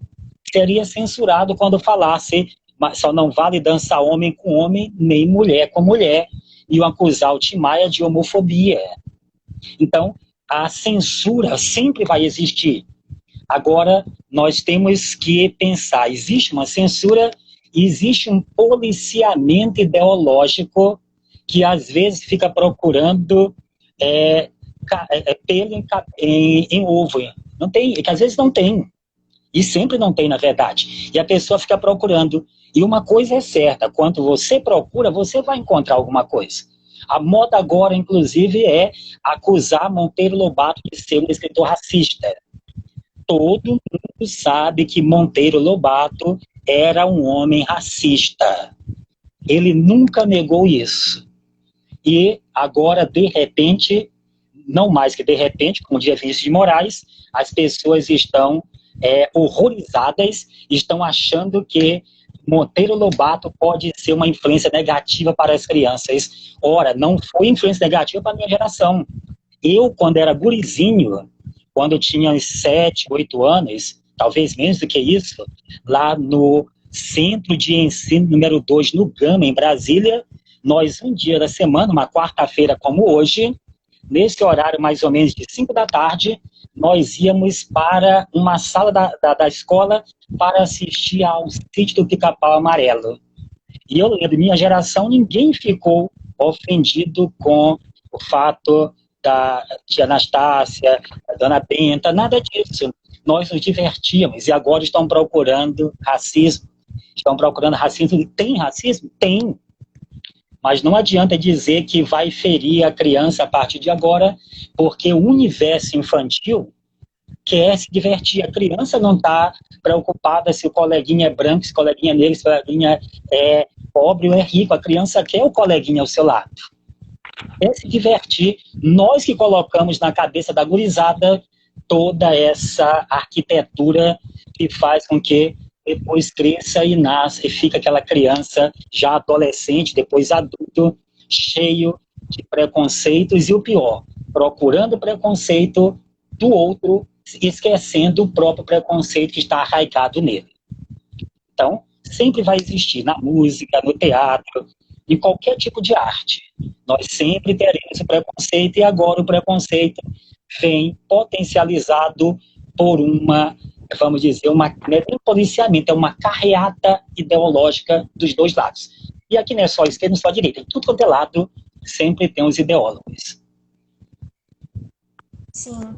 [SPEAKER 2] seria censurado quando falasse só não vale dançar homem com homem, nem mulher com mulher, e acusar o Tim Maia de homofobia. Então, a censura sempre vai existir. Agora, nós temos que pensar, existe uma censura e existe um policiamento ideológico que às vezes fica procurando pelo em ovo. Não tem, que às vezes não tem. E sempre não tem, na verdade. E a pessoa fica procurando. E uma coisa é certa, quando você procura, você vai encontrar alguma coisa. A moda agora, inclusive, é acusar Monteiro Lobato de ser um escritor racista. Todo mundo sabe que Monteiro Lobato era um homem racista. Ele nunca negou isso. E agora, de repente, não mais que de repente, como dizia Vinícius de Moraes, as pessoas estão horrorizadas, estão achando que Monteiro Lobato pode ser uma influência negativa para as crianças. Ora, não foi influência negativa para a minha geração. Eu, quando era gurizinho, quando eu tinha uns 7, 8 anos, talvez menos do que isso, lá no Centro de Ensino número 2, no Gama, em Brasília, nós, um dia da semana, uma quarta-feira como hoje, nesse horário mais ou menos de 5 da tarde, nós íamos para uma sala da escola para assistir ao Sítio do Pica-Pau Amarelo. E eu lembro, minha geração, ninguém ficou ofendido com o fato da tia Anastácia, da dona Benta, nada disso. Nós nos divertíamos e agora estão procurando racismo. Estão procurando racismo. Tem racismo? Tem. Mas não adianta dizer que vai ferir a criança a partir de agora, porque o universo infantil quer se divertir. A criança não está preocupada se o coleguinha é branco, se o coleguinha é negro, se o coleguinha é pobre ou é rico. A criança quer o coleguinha ao seu lado. Quer se divertir. Nós que colocamos na cabeça da gurizada toda essa arquitetura que faz com que depois cresça e nasce, e fica aquela criança já adolescente, depois adulto, cheio de preconceitos, e o pior, procurando preconceito do outro, esquecendo o próprio preconceito que está arraigado nele. Então, sempre vai existir na música, no teatro, em qualquer tipo de arte. Nós sempre teremos o preconceito, e agora o preconceito vem potencializado por uma, vamos dizer, não é um policiamento, é uma carreata ideológica dos dois lados. E aqui não é só esquerda, não é só direita, em tudo quanto é lado, sempre tem os ideólogos.
[SPEAKER 1] Sim.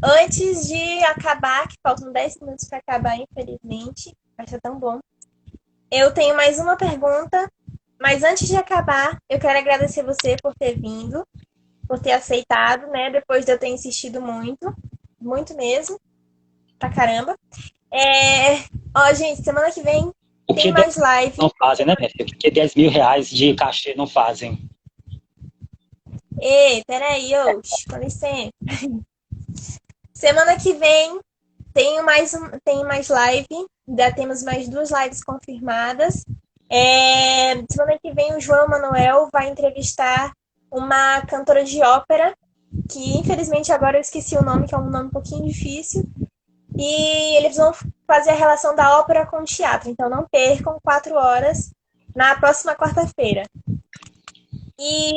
[SPEAKER 1] Antes de acabar, que faltam 10 minutos para acabar, infelizmente, vai ser tão bom. Eu tenho mais uma pergunta, mas antes de acabar, eu quero agradecer você por ter vindo, por ter aceitado, né? Depois de eu ter insistido muito, muito mesmo, pra caramba. Gente, semana que vem tem mais live.
[SPEAKER 2] Não fazem, né, minha filha? Porque 10 mil reais de cachê não fazem.
[SPEAKER 1] Ei, peraí, com licença. Semana que vem tem mais live, ainda temos mais 2 lives confirmadas. Semana que vem o João Manuel vai entrevistar uma cantora de ópera, que infelizmente agora eu esqueci o nome, que é um nome um pouquinho difícil. E eles vão fazer a relação da ópera com o teatro. Então não percam 4 horas na próxima quarta-feira. E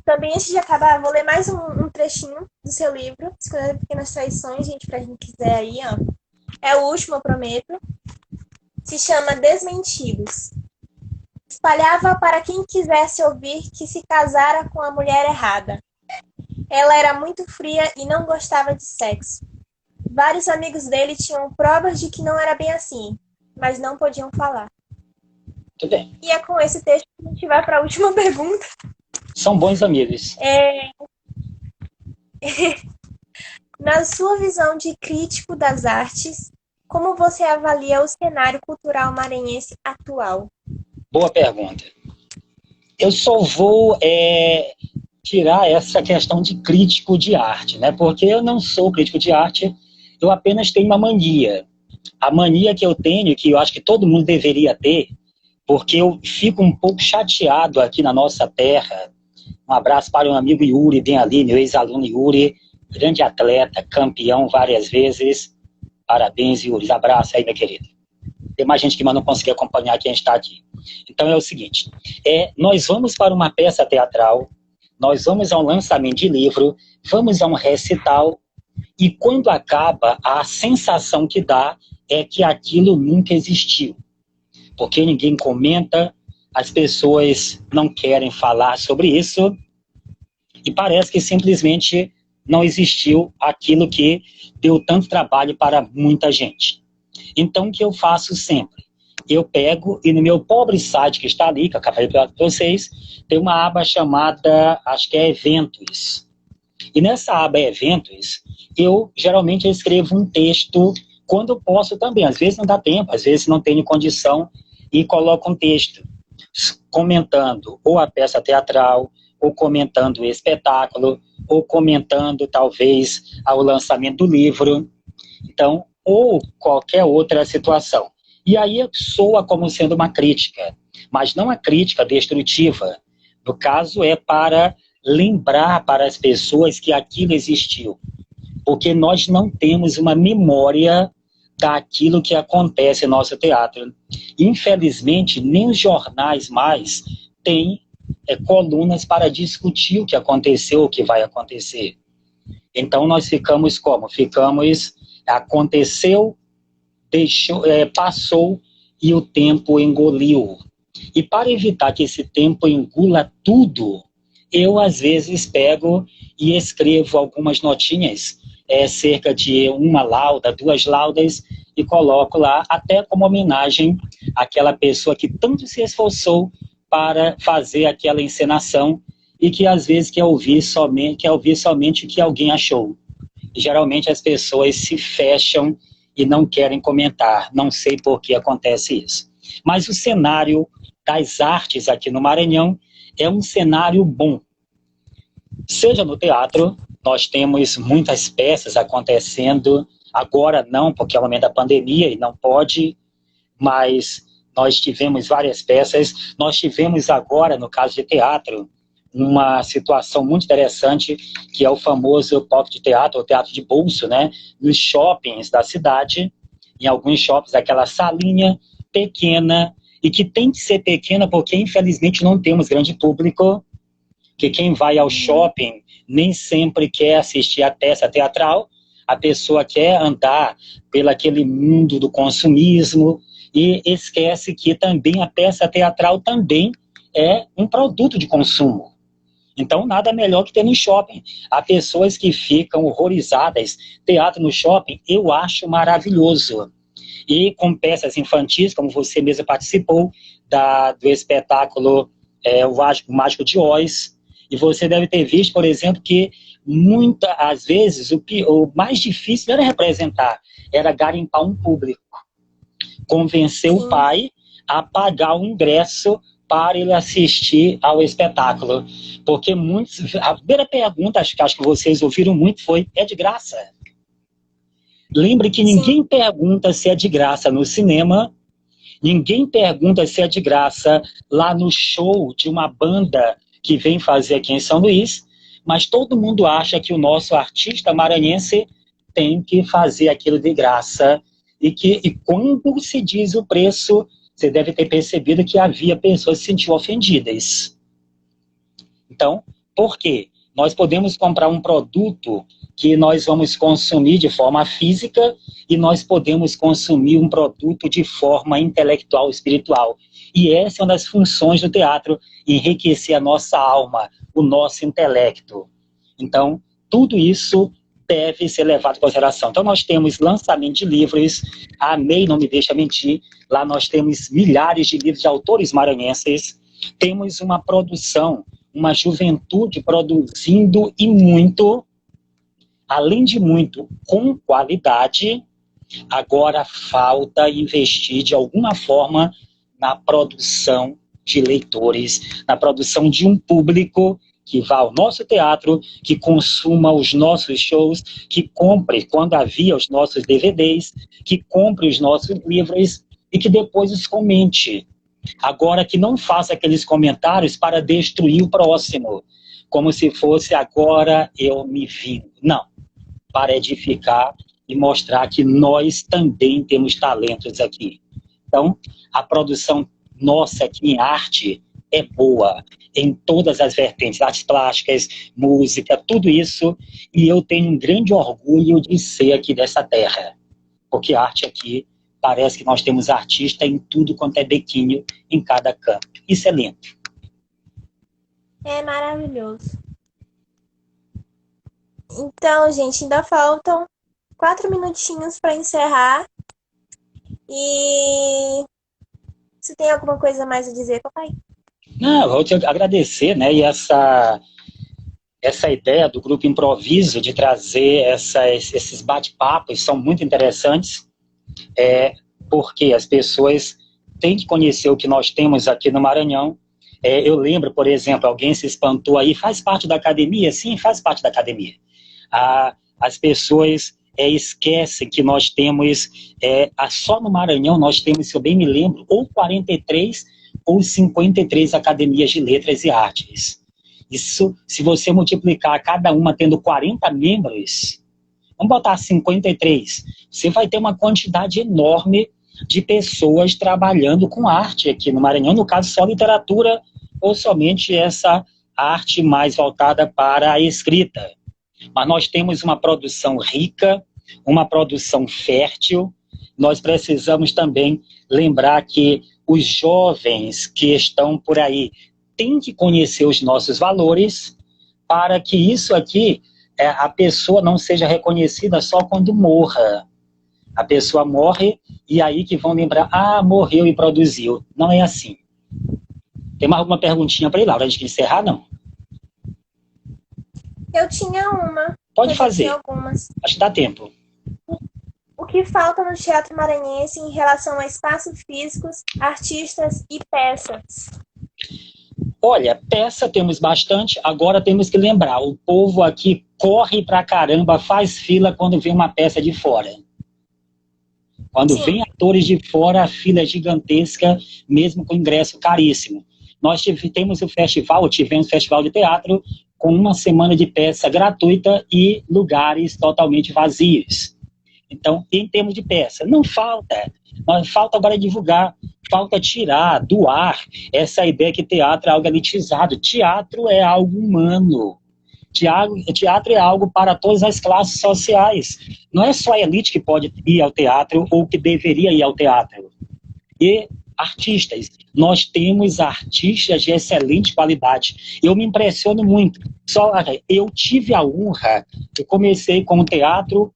[SPEAKER 1] também, antes de acabar, vou ler mais um trechinho do seu livro, 50 Pequenas Traições, gente, pra quem quiser aí, ó. É o último, eu prometo. Se chama Desmentidos. Espalhava para quem quisesse ouvir que se casara com a mulher errada. Ela era muito fria e não gostava de sexo. Vários amigos dele tinham provas de que não era bem assim, mas não podiam falar.
[SPEAKER 2] Tudo bem.
[SPEAKER 1] E é com esse texto que a gente vai para a última pergunta.
[SPEAKER 2] São bons amigos.
[SPEAKER 1] Na sua visão de crítico das artes, como você avalia o cenário cultural maranhense atual?
[SPEAKER 2] Boa pergunta. Eu só vou tirar essa questão de crítico de arte, né? Porque eu não sou crítico de arte, eu apenas tenho uma mania. A mania que eu tenho, que eu acho que todo mundo deveria ter, porque eu fico um pouco chateado aqui na nossa terra. Um abraço para o meu amigo Yuri, bem ali, meu ex-aluno Yuri, grande atleta, campeão várias vezes. Parabéns, Yuri. Abraço aí, minha querida. Tem mais gente que não conseguiu acompanhar quem está aqui. Então é o seguinte, nós vamos para uma peça teatral, nós vamos a um lançamento de livro, vamos a um recital, e quando acaba, a sensação que dá é que aquilo nunca existiu. Porque ninguém comenta, as pessoas não querem falar sobre isso, e parece que simplesmente não existiu aquilo que deu tanto trabalho para muita gente. Então, o que eu faço sempre? Eu pego e no meu pobre site que está ali, que eu acabei de falar para vocês, tem uma aba chamada, acho que é Eventos. E nessa aba Eventos, eu geralmente escrevo um texto quando eu posso também. Às vezes não dá tempo, às vezes não tenho condição, e coloco um texto comentando ou a peça teatral, ou comentando o espetáculo, ou comentando talvez o lançamento do livro. Então, ou qualquer outra situação. E aí soa como sendo uma crítica, mas não a crítica destrutiva. No caso, é para lembrar para as pessoas que aquilo existiu. Porque nós não temos uma memória daquilo que acontece no nosso teatro. Infelizmente, nem os jornais mais têm colunas para discutir o que aconteceu, o que vai acontecer. Então, nós ficamos como? Aconteceu, passou e o tempo engoliu. E para evitar que esse tempo engula tudo, eu às vezes pego e escrevo algumas notinhas, cerca de uma lauda, 2 laudas, e coloco lá até como homenagem àquela pessoa que tanto se esforçou para fazer aquela encenação e que às vezes quer ouvir somente o que alguém achou. E, geralmente as pessoas se fecham e não querem comentar. Não sei por que acontece isso. Mas o cenário das artes aqui no Maranhão é um cenário bom. Seja no teatro, nós temos muitas peças acontecendo, agora não, porque é o momento da pandemia e não pode, mas nós tivemos várias peças. Nós tivemos agora, no caso de teatro, uma situação muito interessante, que é o famoso palco de teatro, o teatro de bolso, né? Nos shoppings da cidade, em alguns shoppings, aquela salinha pequena, e que tem que ser pequena porque, infelizmente, não temos grande público, que quem vai ao shopping nem sempre quer assistir a peça teatral, a pessoa quer andar pelo aquele mundo do consumismo, e esquece que também a peça teatral também é um produto de consumo. Então, nada melhor que ter no shopping. Há pessoas que ficam horrorizadas. Teatro no shopping, eu acho maravilhoso. E com peças infantis, como você mesmo participou, do espetáculo o Mágico de Oz. E você deve ter visto, por exemplo, que às vezes o mais difícil era representar, era garimpar um público. Convencer o pai a pagar o ingresso para ele assistir ao espetáculo. Porque a primeira pergunta, acho que vocês ouviram muito, foi: é de graça? Lembre que ninguém pergunta se é de graça no cinema, ninguém pergunta se é de graça lá no show de uma banda que vem fazer aqui em São Luís, mas todo mundo acha que o nosso artista maranhense tem que fazer aquilo de graça, e quando se diz o preço, você deve ter percebido que havia pessoas que se sentiam ofendidas. Então, por quê? Nós podemos comprar um produto que nós vamos consumir de forma física e nós podemos consumir um produto de forma intelectual, espiritual. E essa é uma das funções do teatro, enriquecer a nossa alma, o nosso intelecto. Então, tudo isso deve ser levado em consideração. Então, nós temos lançamento de livros, a MEI não me deixa mentir, lá nós temos milhares de livros de autores maranhenses, temos uma produção, uma juventude produzindo e muito, além de muito, com qualidade. Agora falta investir de alguma forma na produção de leitores, na produção de um público que vá ao nosso teatro, que consuma os nossos shows, que compre, quando havia os nossos DVDs, que compre os nossos livros e que depois os comente. Agora, que não faça aqueles comentários para destruir o próximo, como se fosse agora eu me vingo. Não, para edificar e mostrar que nós também temos talentos aqui. Então, a produção nossa aqui em arte é boa, em todas as vertentes, artes plásticas, música, tudo isso, e eu tenho um grande orgulho de ser aqui dessa terra, porque a arte aqui, parece que nós temos artista em tudo quanto é bequinho, em cada canto. Isso é lindo.
[SPEAKER 1] É maravilhoso. Então, gente, ainda faltam 4 minutinhos para encerrar. E você tem alguma coisa mais a dizer, papai?
[SPEAKER 2] Não, vou te agradecer, né? E essa ideia do grupo Improviso de trazer esses bate-papos são muito interessantes, porque as pessoas têm que conhecer o que nós temos aqui no Maranhão. Eu lembro, por exemplo, alguém se espantou aí, faz parte da academia? Sim, faz parte da academia. As pessoas esquecem que nós temos, só no Maranhão nós temos, se eu bem me lembro, ou 43 ou 53 academias de letras e artes. Isso, se você multiplicar cada uma tendo 40 membros, vamos botar 53, você vai ter uma quantidade enorme de pessoas trabalhando com arte aqui no Maranhão, no caso só literatura ou somente essa arte mais voltada para a escrita. Mas nós temos uma produção rica, uma produção fértil. Nós precisamos também lembrar que os jovens que estão por aí têm que conhecer os nossos valores para que isso aqui, a pessoa não seja reconhecida só quando morra. A pessoa morre e aí que vão lembrar, morreu e produziu. Não é assim. Tem mais alguma perguntinha para ir, Laura, antes de encerrar, não?
[SPEAKER 1] Eu tinha uma.
[SPEAKER 2] Pode fazer.
[SPEAKER 1] Algumas.
[SPEAKER 2] Acho que dá tempo.
[SPEAKER 1] O que falta no teatro maranhense em relação a espaços físicos, artistas e peças?
[SPEAKER 2] Olha, peça temos bastante, agora temos que lembrar, o povo aqui corre pra caramba, faz fila quando vê uma peça de fora. Quando vem atores de fora, a fila é gigantesca, mesmo com ingresso caríssimo. Nós tivemos o festival de teatro, com uma semana de peça gratuita e lugares totalmente vazios. Então, em termos de peça, não falta. Falta agora divulgar, falta tirar do ar essa ideia que teatro é algo elitizado. Teatro é algo humano. Teatro é algo para todas as classes sociais. Não é só a elite que pode ir ao teatro ou que deveria ir ao teatro. E artistas, nós temos artistas de excelente qualidade. Eu me impressiono muito. Eu tive a honra, eu comecei com o teatro